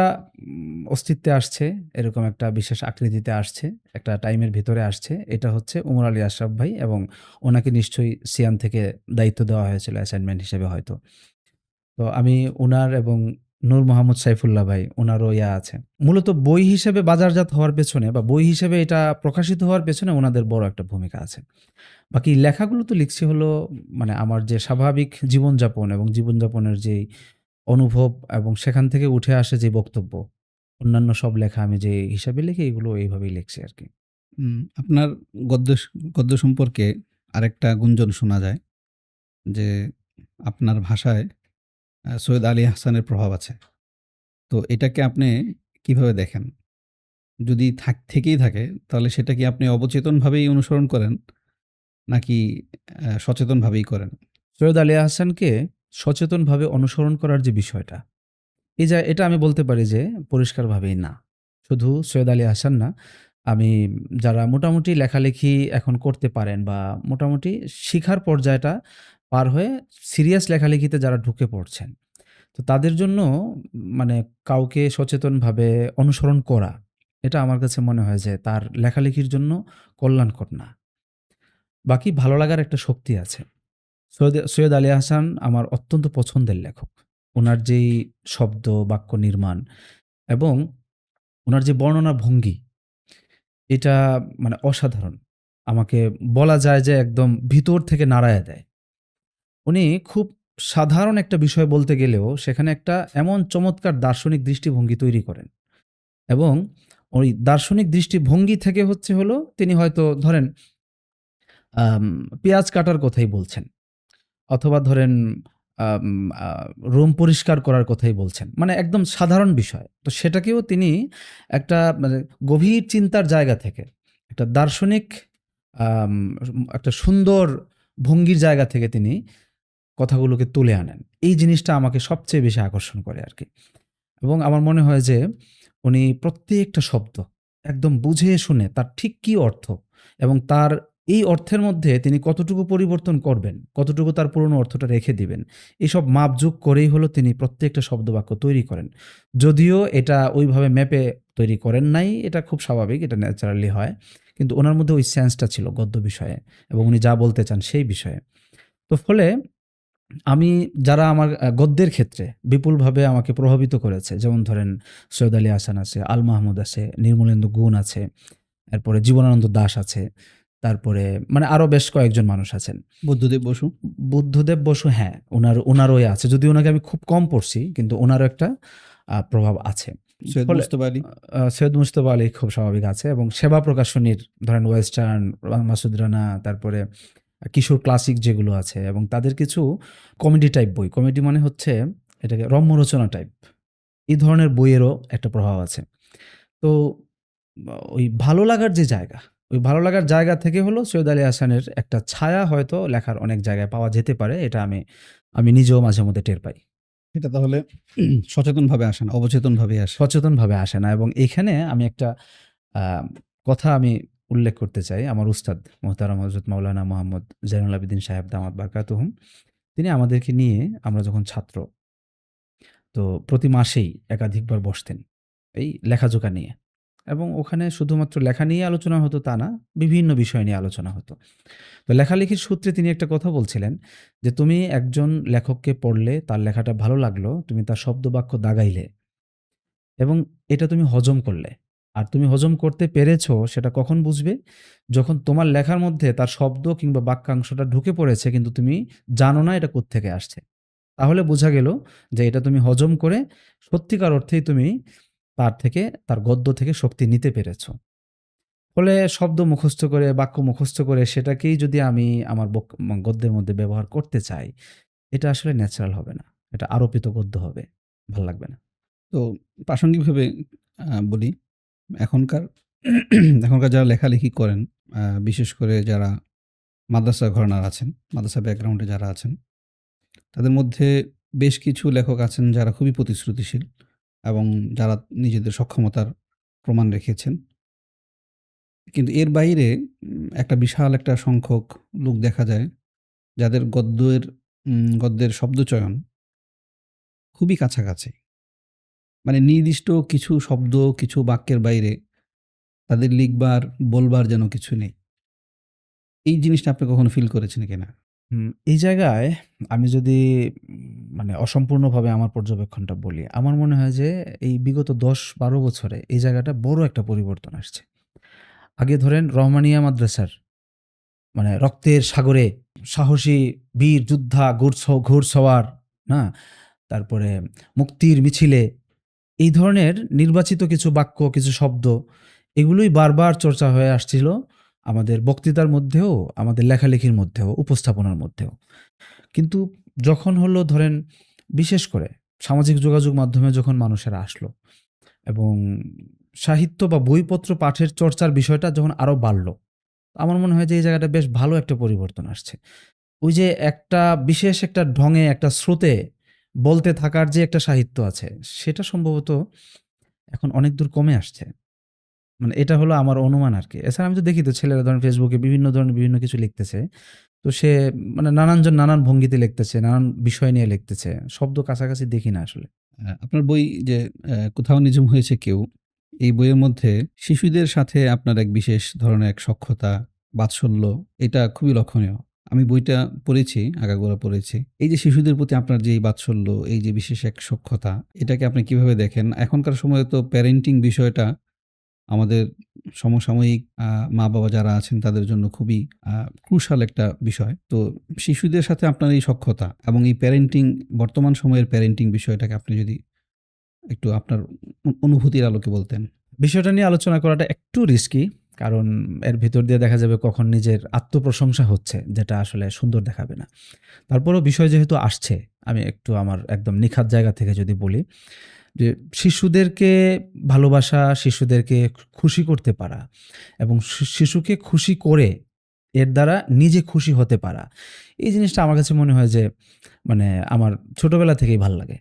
অস্তিত্বে আসছে, এরকম একটা বিশেষ আকৃতিতে আসছে, একটা টাইমের ভিতরে আসছে। এটা হচ্ছে ওমর আলী আশরাফ ভাই এবং ওনাকে নিশ্চয়ই সিয়ান থেকে দায়িত্ব দেওয়া হয়েছিল অ্যাসাইনমেন্ট হিসেবে হয়তো। তো আমি উনার এবং নূর মোহাম্মদ সাইফুল্লাহ ভাই উনারও আছে। মূলত বই হিসেবে বাজারজাত হওয়ার পেছনে বা বই হিসেবে এটা প্রকাশিত হওয়ার পেছনে উনাদের বড় একটা ভূমিকা আছে। বাকি লেখাগুলো তো লিখছি হলো মানে আমার যে স্বাভাবিক জীবনযাপন এবং জীবনযাপনের যেই অনুভব এবং সেখান থেকে উঠে আসে যে বক্তব্য, অন্যান্য সব লেখা আমি যে হিসাবে লিখি এগুলো এইভাবেই লিখছি আরকি। আপনার গদ্য গদ্য সম্পর্কে আরেকটা গুঞ্জন শোনা যায় যে আপনার ভাষায় সৈয়দ আলী আহসানের প্রভাব আছে। তো এটাকে আপনি কিভাবে দেখেন? যদি থেকেই থাকে তাহলে সেটা কি আপনি অবচেতনভাবেই অনুসরণ করেন নাকি সচেতনভাবেই করেন? সৈয়দ আলী আহসানকে সচেতনভাবে অনুসরণ করার যে বিষয়টা, এটা আমি বলতে পারি যে পরিষ্কারভাবেই না। শুধু সৈয়দ আলী আহসান না, আমি যারা মোটামুটি লেখালেখি এখন করতে পারেন বা মোটামুটি শিখার পর্যায়টা পার হয়ে সিরিয়াস লেখালেখিতে যারা ঢুকে পড়ছেন, তো তাদের জন্য মানে কাউকে সচেতনভাবে অনুসরণ করা, এটা আমার কাছে মনে হয় যে তার লেখালেখির জন্য কল্যাণকর না। বাকি ভালো লাগার একটা শক্তি আছে। সৈয়দ আলী আহসান আমার অত্যন্ত পছন্দের লেখক। উনার যেই শব্দ, বাক্য নির্মাণ এবং উনার যে বর্ণনা ভঙ্গি, এটা মানে অসাধারণ। আমাকে বলা যায় যে একদম ভিতর থেকে নাড়ায়া দেয়। উনি খুব সাধারণ একটা বিষয় বলতে গেলেও সেখানে একটা এমন চমৎকার দার্শনিক দৃষ্টিভঙ্গি তৈরি করেন এবং ওই দার্শনিক দৃষ্টিভঙ্গি থেকে হলো তিনি হয়তো ধরেন আম পেঁয়াজ কাটার কথাই বলছেন। অথবা ধরেন আম আ রুম পরিষ্কার করার কথাই বলছেন। মানে একদম সাধারণ বিষয়। তো সেটাকেও তিনি একটা মানে গভীর চিন্তার জায়গা থেকে, একটা দার্শনিক একটা সুন্দর ভঙ্গির জায়গা থেকে তিনি কথাগুলোকে তুলে আনেন। এই জিনিসটা আমাকে সবচেয়ে বেশি আকর্ষণ করে আরকি। এবং আমার মনে হয় যে উনি প্রত্যেকটা শব্দ একদম বুঝে শুনে তার ঠিক কী অর্থ এবং তার এই অর্থের মধ্যে তিনি কতটুকু পরিবর্তন করবেন, কতটুকু তার পুরনো অর্থটা রেখে দিবেন, এসব মাপজোক করেই হলো তিনি প্রত্যেকটা শব্দবাক্য তৈরি করেন। যদিও এটা ওইভাবে ম্যাপে তৈরি করেন নাই, এটা খুব স্বাভাবিক, এটা ন্যাচারালি হয়। কিন্তু উনার মধ্যে ওই সেন্সটা ছিল গদ্য বিষয়ে এবং উনি যা বলতে চান সেই বিষয়ে। তো ফলে আমি যারা আমার গদ্যের ক্ষেত্রে বিপুলভাবে আমাকে প্রভাবিত করেছে, যেমন ধরেন সৈয়দ আলী হাসান আছে, আল মাহমুদ আছে, নির্মলেন্দু গুণ আছে, এরপরে জীবনানন্দ দাশ আছে, তারপরে মানে আরও বেশ কয়েকজন মানুষ আছেন। বুদ্ধদেব বসু, বুদ্ধদেব বসু, হ্যাঁ, উনারও আছে। যদিও উনাকে আমি খুব কম পড়ছি, কিন্তু উনারও একটা প্রভাব আছে। সৈয়দ ফলে মুজতবা আলী, সৈয়দ মুজতবা আলী খুব স্বাভাবিক আছে এবং সেবা প্রকাশনীর ধরেন ওয়েস্টার্ন, মাসুদ রানা, তারপরে কিশোর ক্লাসিক যেগুলো আছে এবং তাদের কিছু কমেডি টাইপ বই, কমেডি মানে হচ্ছে এটাকে রম্যরচনা টাইপ, এই ধরনের বইয়েরও একটা প্রভাব আছে। তো ওই ভালো লাগার যে জায়গা, ওই ভালো লাগার জায়গা থেকে হলো সৈয়দ আলী হাসানের একটা ছায়া হয়তো লেখার অনেক জায়গায় পাওয়া যেতে পারে। এটা আমি নিজেও মাঝে মধ্যে টের পাই। এটা তাহলে সচেতনভাবে আসে না, অবচেতনভাবে আসে। সচেতনভাবে আসে না এবং এইখানে আমি একটা আ কথা আমি উল্লেখ করতে চাই। আমার উস্তাদ মোহতারাম হযরত মাওলানা মুহাম্মদ জাইনুল আবেদীন সাহেব দামাত বারকাতুহুম, তিনি আমাদেরকে নিয়ে আমরা যখন ছাত্র, তো প্রতি মাসেই একাধিকবার বসতেন এই লেখাজোকা নিয়ে এবং ওখানে শুধুমাত্র লেখা নিয়ে আলোচনা হতো তা না, বিভিন্ন বিষয় নিয়ে আলোচনা হতো। তো লেখালেখির সূত্রে তিনি একটা কথা বলছিলেন যে, "তুমি একজন লেখককে পড়লে, তার লেখাটা ভালো লাগলো, তুমি তার শব্দবাক্য দাগাইলে এবং এটা তুমি হজম করলে। আর তুমি হজম করতে পেরেছো সেটা কখন বুঝবে? যখন তোমার লেখার মধ্যে তার শব্দ কিংবা বাক্যাংশটা ঢুকে পড়েছে কিন্তু তুমি জানো না এটা কোত্থেকে আসছে। তাহলে বোঝা গেল যে এটা তুমি হজম করে সত্যিকার অর্থেই তুমি তার গদ্য থেকে শক্তি নিতে পেরেছো।" ফলে শব্দ মুখস্থ করে, বাক্য মুখস্থ করে সেটাকেই যদি আমি আমার গদ্যের মধ্যে ব্যবহার করতে চাই, এটা আসলে ন্যাচারাল হবে না। এটা আরোপিত গদ্য হবে। ভাল লাগবে না। তো প্রাসঙ্গিকভাবে বলি, এখনকার এখনকার যারা লেখালেখি করেন, বিশেষ করে যারা মাদ্রাসা ঘরানার আছেন, মাদ্রাসা ব্যাকগ্রাউন্ডে যারা আছেন, তাদের মধ্যে বেশ কিছু লেখক আছেন যারা খুবই প্রতিশ্রুতিশীল এবং যারা নিজেদের সক্ষমতার প্রমাণ রেখেছেন। কিন্তু এর বাইরে একটা বিশাল একটা সংখ্যক লোক দেখা যায় যাদের গদ্যের শব্দচয়ন খুবই কাছাকাছি। মানে নির্দিষ্ট কিছু শব্দ, কিছু বাক্যের বাইরে তাদের লিখবার, বলবার যেন কিছু নেই। এই জিনিসটা আপনি কখনো ফিল করেছেন কিনা? এই জায়গায় আমি যদি মানে অসম্পূর্ণভাবে আমার পর্যবেক্ষণটা বলি, আমার মনে হয় যে এই বিগত ১০-১২ বছরে এই জায়গাটা বড় একটা পরিবর্তন আসছে। আগে ধরেন রহমানিয়া মাদ্রাসার মানে রক্তের সাগরে সাহসী বীর যোদ্ধা ঘোড়সওয়ার, না? তারপরে মুক্তির মিছিলে এই ধরনের নির্বাচিত কিছু বাক্য, কিছু শব্দ এগুলোই বারবার চর্চা হয়ে আসছিল আমাদের বক্তৃতার মধ্যেও, আমাদের লেখালেখির মধ্যেও, উপস্থাপনার মধ্যেও। কিন্তু যখন হলো ধরেন বিশেষ করে সামাজিক যোগাযোগ মাধ্যমে যখন মানুষেরা আসলো এবং সাহিত্য বা বইপত্র পাঠের চর্চার বিষয়টা যখন আরো বাড়ল, আমার মনে হয় যে এই জায়গাটা বেশ ভালো একটা পরিবর্তন আসছে। ওই যে একটা বিশেষ একটা ঢঙে, একটা স্রোতে বলতে থাকার যে একটা সাহিত্য আছে, সেটা সম্ভবত এখন অনেক দূর কমে আসছে। মানে এটা হলো আমার অনুমান আরকি। এছাড়া আমি তো দেখি তো ছেলেরা ধরেন ফেসবুকে বিভিন্ন ধরনের বিভিন্ন কিছু লিখতেছে। তো সে মানে নানানজন নানান ভঙ্গিতে লিখতেছে, নানান বিষয় নিয়ে লিখতেছে। শব্দ কাছাকাছি দেখি না আসলে। আপনার বই যে কোথাও নিঝুম হয়েছে কেউ, এই বইয়ের মধ্যে শিশুদের সাথে আপনার এক বিশেষ ধরনের এক সখ্যতা, বাৎসল্য, এটা খুবই লক্ষণীয়। আমি বইটা পড়েছি, আগাগোড়া পড়েছি। এই যে শিশুদের প্রতি আপনার যে এই বাৎসল্য, এই যে বিশেষ এক সখ্যতা, এটাকে আপনি কিভাবে দেখেন? এখনকার সময়ে তো প্যারেন্টিং বিষয়টা আমাদের সমসাময়িক মা-বাবা যারা আছেন তাদের জন্য খুবই ক্রুশাল একটা বিষয়। তো শিশুদের সাথে আপনার এই সখ্যতা এবং এই প্যারেন্টিং, বর্তমান সময়ের প্যারেন্টিং বিষয়টাকে আপনি যদি একটু আপনার অনুভূতির আলোকে বলতেন। বিষয়টা নিয়ে আলোচনা করাটা একটু রিস্কি। কারণ এর ভিতর দিয়ে দেখা যাবে কখন নিজের আত্মপ্রশংসা হচ্ছে, যেটা আসলে সুন্দর দেখাবে না। তারপরেও বিষয় যেহেতু আসছে, আমি একটু আমার একদম নিখাত জায়গা থেকে যদি বলি যে শিশুদেরকে ভালোবাসা, শিশুদেরকে খুশি করতে পারা এবং শিশুকে খুশি করে এর দ্বারা নিজে খুশি হতে পারা। এই জিনিসটা আমার কাছে মনে হয় যে মানে আমার ছোটবেলা থেকেই ভাল লাগে।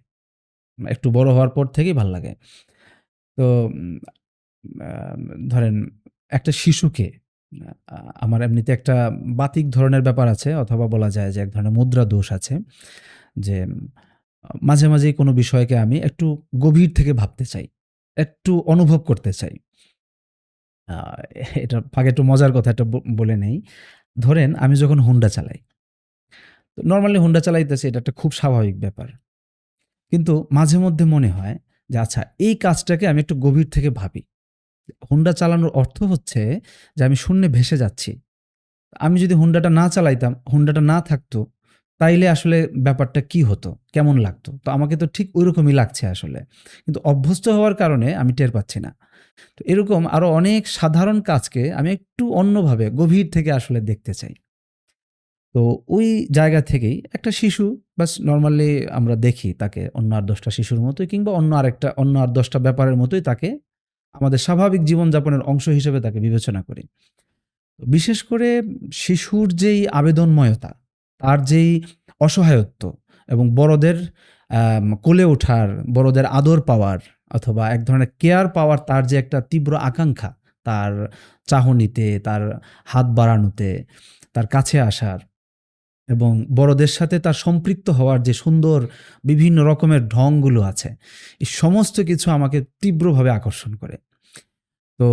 একটু বড় হওয়ার পর থেকেই ভাল লাগে। তো ধরেন একটা শিশুকে আমার এমনিতে একটা বাতিক ধরনের ব্যাপার আছে, অথবা বলা যায় যে এক ধরনের মুদ্রা দোষ আছে। যে মাঝে, মাঝেই কোনো বিষয়কে আমি একটু গভীর থেকে ভাবতে চাই। একটু অনুভব করতে চাই। আ এটার ফাঁকে একটু মজার কথা একটা বলে নেই। ধরেন আমি যখন হুন্ডা চালাই, তো নরমালি হুন্ডা চালাইতেছি, এটা একটা খুব স্বাভাবিক ব্যাপার। কিন্তু মাঝে মধ্যে মনে হয় যে আচ্ছা, এই কাজটাকে আমি একটু গভীর থেকে ভাবি। হুন্ডা চালানোর অর্থ হচ্ছে যে আমি শূন্যে ভেসে যাচ্ছি। আমি যদি হুন্ডাটা না চালাইতাম, হুন্ডাটা না থাকতো, তাইলে আসলে ব্যাপারটা কি হতো? কেমন লাগতো? তো আমাকে তো ঠিক ঐরকমই লাগছে আসলে। কিন্তু অভ্যস্ত হওয়ার কারণে আমি টের পাচ্ছি না। তো এরকম আরো অনেক সাধারণ কাজকে আমি একটু অন্যভাবে গভীর থেকে আসলে দেখতে চাই। তো ওই জায়গা থেকেই একটা শিশু বাস নরমালি আমরা দেখি তাকে অন্য আর ১০ টা শিশুর মতোই, কিংবা অন্য আর ১০ টা ব্যাপারের মতোই তাকে আমাদের স্বাভাবিক জীবনযাপনের অংশ হিসেবে তাকে বিবেচনা করি। বিশেষ করে শিশুর যেই আবেদনময়তা, তার যেই অসহায়ত্ব, এবং বড়দের কোলে ওঠার, বড়দের আদর পাওয়ার অথবা এক ধরনের কেয়ার পাওয়ার, তার যে একটা তীব্র আকাঙ্ক্ষা, তার চাহনিতে, তার হাত বাড়ানোতে, তার কাছে আসার, এবং বড়দের সাথে তার সম্পৃক্ত হওয়ার যে সুন্দর বিভিন্ন রকমের ঢংগুলো আছে, এই সমস্ত কিছু আমাকে তীব্রভাবে আকর্ষণ করে। তো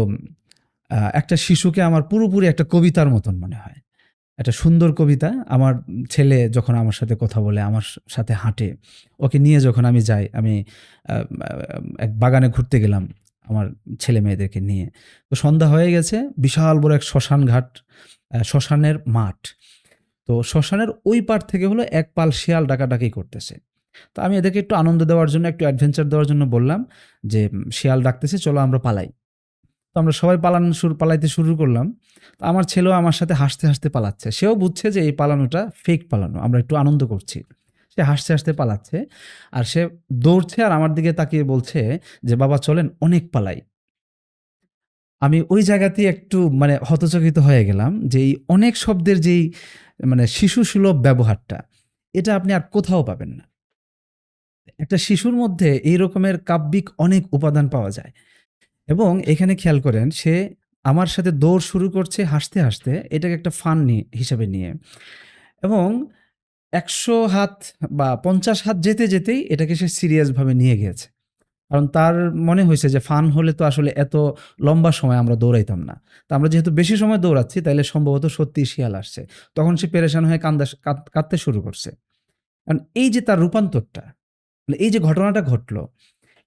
একটা শিশুকে আমার পুরোপুরি একটা কবিতার মতন মনে হয়। একটা সুন্দর কবিতা। আমার ছেলে যখন আমার সাথে কথা বলে, আমার সাথে হাঁটে, ওকে নিয়ে যখন আমি যাই, আমি আ আ এক বাগানে ঘুরতে গেলাম আমার ছেলে-মেয়েদেরকে নিয়ে। তো সন্ধ্যা হয়ে গেছে, বিশাল বড় এক শ্মশান ঘাট, শ্মশানের মাঠ। তো শ্মশানের ওই পার থেকে হলো এক পাল শেয়াল ডাকাডাকি করতেছে। তো আমি এদেরকে একটু আনন্দ দেওয়ার জন্য, একটু অ্যাডভেঞ্চার দেওয়ার জন্য বললাম যে, "শিয়াল ডাকতেছে, চলো আমরা পালাই।" তো আমরা সবাই পালাইতে শুরু করলাম। তো আমার ছেলেও আমার সাথে হাসতে, হাসতে পালাচ্ছে। সেও বুঝছে যে এই পালানোটা ফেক পালানো। আমরা একটু আনন্দ করছি। সে হাসতে, হাসতে পালাচ্ছে। আর সে দৌড়ছে আর আমার দিকে তাকিয়ে বলছে যে, "বাবা চলেন অনেক পালাই।" আমি ওই জায়গাতেই একটু মানে হতচকিত হয়ে গেলাম যে এই অনেক শব্দের যেই মানে শিশুসুলভ ব্যবহারটা, এটা আপনি আর কোথাও পাবেন না। একটা শিশুর মধ্যে এই রকমের কাব্যিক অনেক উপাদান পাওয়া যায়। এবং এখানে খেয়াল করেন, সে আমার সাথে দৌড় শুরু করছে হাসতে, হাসতে, এটাকে একটা ফান হিসাবে নিয়ে, এবং ১০০ হাত বা ৫০ হাত যেতে, যেতেই এটাকে সে সিরিয়াস ভাবে নিয়ে গিয়েছে। কারণ তার মনে হইছে যে ফান হলে তো আসলে এত লম্বা সময় আমরা দৌড়াইতাম না। তো আমরা যেহেতু বেশি সময় দৌড়াচ্ছি, তাইলে সম্ভবত সত্যিই শিয়াল আসছে। তখন সে পেরেশান হয়ে কাঁদতে শুরু করছে। কারণ এই যে তার রূপান্তরটা, মানে এই যে ঘটনাটা ঘটলো,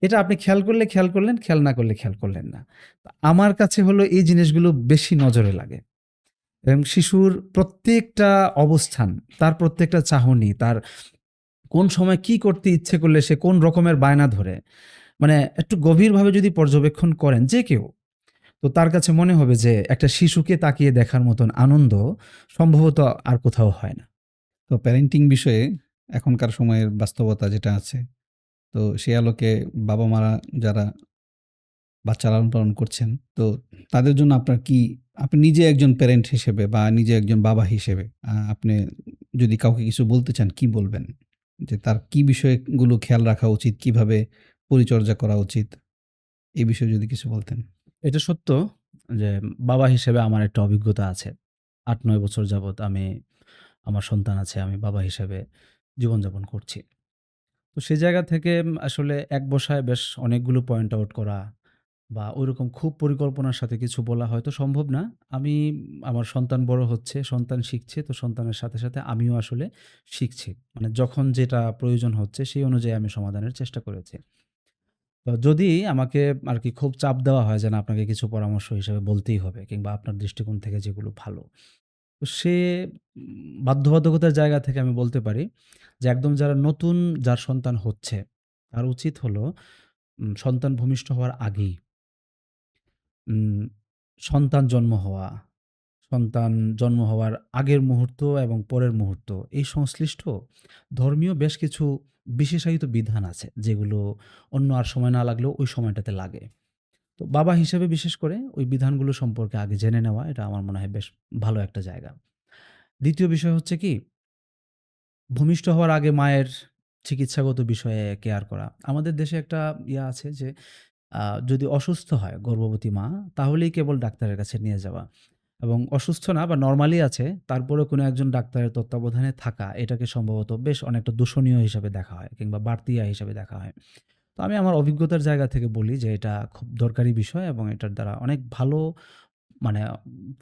এটা আপনি খেয়াল করলে খেয়াল করলেন, খেয়াল না করলে খেয়াল করলেন না। তো আমার কাছে হলো এই জিনিসগুলো বেশি নজরে লাগে, এবং শিশুর প্রত্যেকটা অবস্থান, তার প্রত্যেকটা চাহনি, তার কোন সময় কি করতে ইচ্ছে করলে সে কোন রকমের বায়না ধরে, মানে একটু গভীরভাবে যদি পর্যবেক্ষণ করেন যে কেউ, তো তার কাছে মনে হবে যে একটা শিশুকে তাকিয়ে দেখার মতন আনন্দ সম্ভবত আর কোথাও হয় না। তো প্যারেন্টিং বিষয়ে এখনকার সময়ের বাস্তবতা যেটা আছে, তো সে আলোকে বাবা-মারা যারা বাচ্চা লালন-পালন করছেন, তো তাদের জন্য আপনার কি, আপনি নিজে একজন প্যারেন্ট হিসেবে বা নিজে একজন বাবা হিসেবে আপনি যদি কাউকে কিছু বলতে চান, কি বলবেন? যে তার কি বিষয়গুলো খেয়াল রাখা উচিত, কিভাবে পরিচর্যা করা উচিত? এই বিষয়ে যদি কিছু বলতেন। এটা সত্য যে বাবা হিসেবে আমার একটা অভিজ্ঞতা আছে। ৮-৯ বছর যাবৎ আমার সন্তান আছে। আমি বাবা হিসেবে জীবনযাপন করছি। তো সেই জায়গা থেকে আসলে এক বসায় বেশ অনেকগুলো পয়েন্ট আউট করা বা ঐরকম খুব পরিকল্পনার সাথে কিছু বলা হয়তো সম্ভব না। আমি আমার সন্তান বড় হচ্ছে, সন্তান শিখছে। তো সন্তানের সাথে, সাথে আমিও আসলে শিখছি। মানে যখন যেটা প্রয়োজন হচ্ছে সেই অনুযায়ী আমি সমাধানের চেষ্টা করেছি। তো যদি আমাকে আরকি খুব চাপ দেওয়া হয় যে না, আপনাকে কিছু পরামর্শ হিসেবে বলতেই হবে, কিংবা আপনার দৃষ্টিকোণ থেকে যেগুলো ভালো, তো সে বাধ্যবাধকতার জায়গা থেকে আমি বলতে পারি যে একদম যার সন্তান হচ্ছে, তার উচিত হলো সন্তান ভূমিষ্ঠ হওয়ার আগেই উম সন্তান জন্ম হওয়া, সন্তান জন্ম হওয়ার আগের মুহূর্ত এবং পরের মুহূর্ত, এই সংশ্লিষ্ট ধর্মীয় বেশ কিছু বিশেষায়িত বিধান আছে, যেগুলো অন্য আর সময় না লাগলেও ওই সময়টাতে লাগে। তো বাবা হিসেবে বিশেষ করে ওই বিধানগুলো সম্পর্কে আগে জেনে নেওয়া এটা আমার মনে হয় বেশ ভালো একটা জায়গা। দ্বিতীয় বিষয় হচ্ছে কি, ভূমিষ্ঠ হওয়ার আগে মায়ের চিকিৎসাগত বিষয়ে কেয়ার করা। আমাদের দেশে একটা আছে যে আ যদি অসুস্থ হয় গর্ভবতী মা, তাহলেই কেবল ডাক্তারের কাছে নিয়ে যাওয়া। এবং অসুস্থ না বা নরমালি আছে, তারপরেও কোনো একজন ডাক্তারের তত্ত্বাবধানে থাকা, এটাকে সম্ভবত বেশ অনেকটা দূষণীয় হিসাবে দেখা হয় কিংবা বাড়তি আয় হিসাবে দেখা হয়। তো আমি আমার অভিজ্ঞতার জায়গা থেকে বলি যে এটা খুব দরকারি বিষয় এবং এটার দ্বারা অনেক ভালো মানে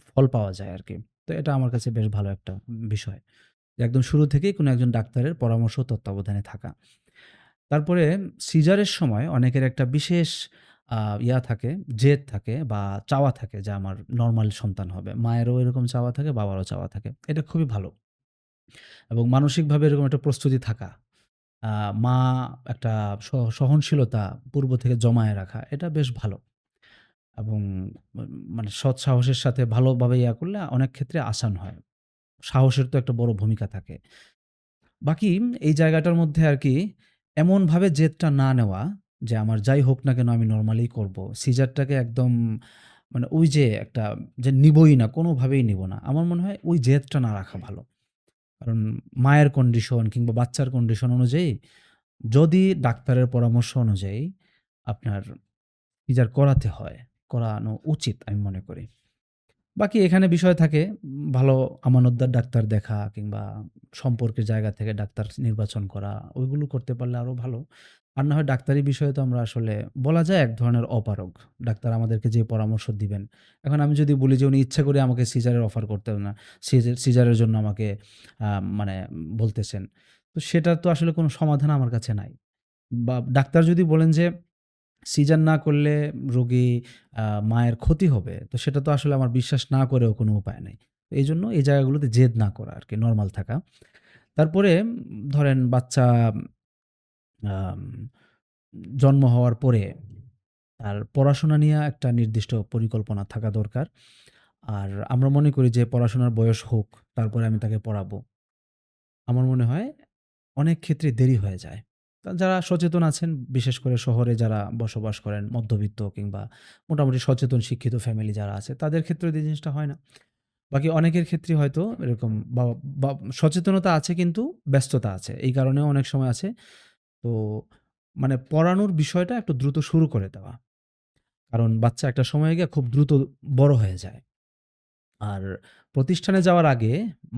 ফল পাওয়া যায় আরকি। তো এটা আমার কাছে বেশ ভালো একটা বিষয়। যে একদম শুরু থেকেই কোনো একজন ডাক্তারের পরামর্শ তত্ত্বাবধানে থাকা। তারপরে সিজারের সময় অনেকের একটা বিশেষ আ থাকে, জেদ থাকে বা চাওয়া থাকে যে আমার নরমাল সন্তান হবে। মায়েরও এরকম চাওয়া থাকে, বাবারও চাওয়া থাকে। এটা খুবই ভালো এবং মানসিকভাবে এরকম একটা প্রস্তুতি থাকা। আ মা একটা সহনশীলতা পূর্ব থেকে জমায়ে রাখা, এটা বেশ ভালো এবং মানে সৎ সাহসের সাথে ভালোভাবে করলে অনেক ক্ষেত্রে আসান হয়। সাহসের তো একটা বড় ভূমিকা থাকে। বাকি এই জায়গাটার মধ্যে আরকি এমনভাবে জেদটা না নেওয়া যে, আমার যাই হোক না কেন আমি নরমালি করব। সিজারটাকে একদম মানে ওই যে একটা যে নিবই না, কোনোভাবেই নিব না। আমার মনে হয় ওই জেদটা না রাখা ভালো। কারণ মায়ের কন্ডিশন কিংবা বাচ্চার কন্ডিশন অনুযায়ী যদি ডাক্তারের পরামর্শ অনুযায়ী আপনার সিজার করাতে হয়, করানো উচিত আমি মনে করি। বাকি এখানে বিষয় থাকে ভালো আমানতদার ডাক্তার দেখা কিংবা সম্পর্কের জায়গা থেকে ডাক্তার নির্বাচন করা, ওইগুলো করতে পারলে আরো ভালো। আর না হয় ডাক্তারি বিষয়ে তো আমরা আসলে বলা যায় এক ধরনের অপারগ। ডাক্তার আমাদেরকে যে পরামর্শ দিবেন। এখন আমি যদি বলি যে উনি ইচ্ছা করে আমাকে সিজারের অফার করতেন না। সিজারের জন্য আমাকে আ মানে বলতেছেন। তো সেটার তো আসলে কোনো সমাধান আমার কাছে নাই। বা ডাক্তার যদি বলেন যে সিজার না করলে রোগী মায়ের ক্ষতি হবে। তো সেটা তো আসলে আমার বিশ্বাস না করেও কোনো উপায় নাই। এইজন্য এই জায়গাগুলোতে জেদ না করা আরকি, নরমাল থাকা। তারপরে ধরেন বাচ্চা আম জন্ম হওয়ার পরে তার পড়াশোনা নিয়ে একটা নির্দিষ্ট পরিকল্পনা থাকা দরকার। আর আমরা মনে করি যে পড়াশোনার বয়স হোক, তারপরে আমি তাকে পড়াবো। আমার মনে হয় অনেক ক্ষেত্রে দেরি হয়ে যায়। যারা সচেতন আছেন, বিশেষ করে শহরে যারা বসবাস করেন, মধ্যবিত্ত কিংবা মোটামুটি সচেতন শিক্ষিত ফ্যামিলি যারা আছে, তাদের ক্ষেত্রেও এই জিনিসটা হয় না। বাকি অনেকের ক্ষেত্রেই হয়তো এরকম বা বা সচেতনতা আছে কিন্তু ব্যস্ততা আছে। এই কারণেও অনেক সময় আছে। তো মানে পড়ানোর বিষয়টা একটু দ্রুত শুরু করে দেওয়া। কারণ বাচ্চা একটা সময়ে গিয়ে খুব দ্রুত বড় হয়ে যায়। আর প্রতিষ্ঠানে যাওয়ার আগে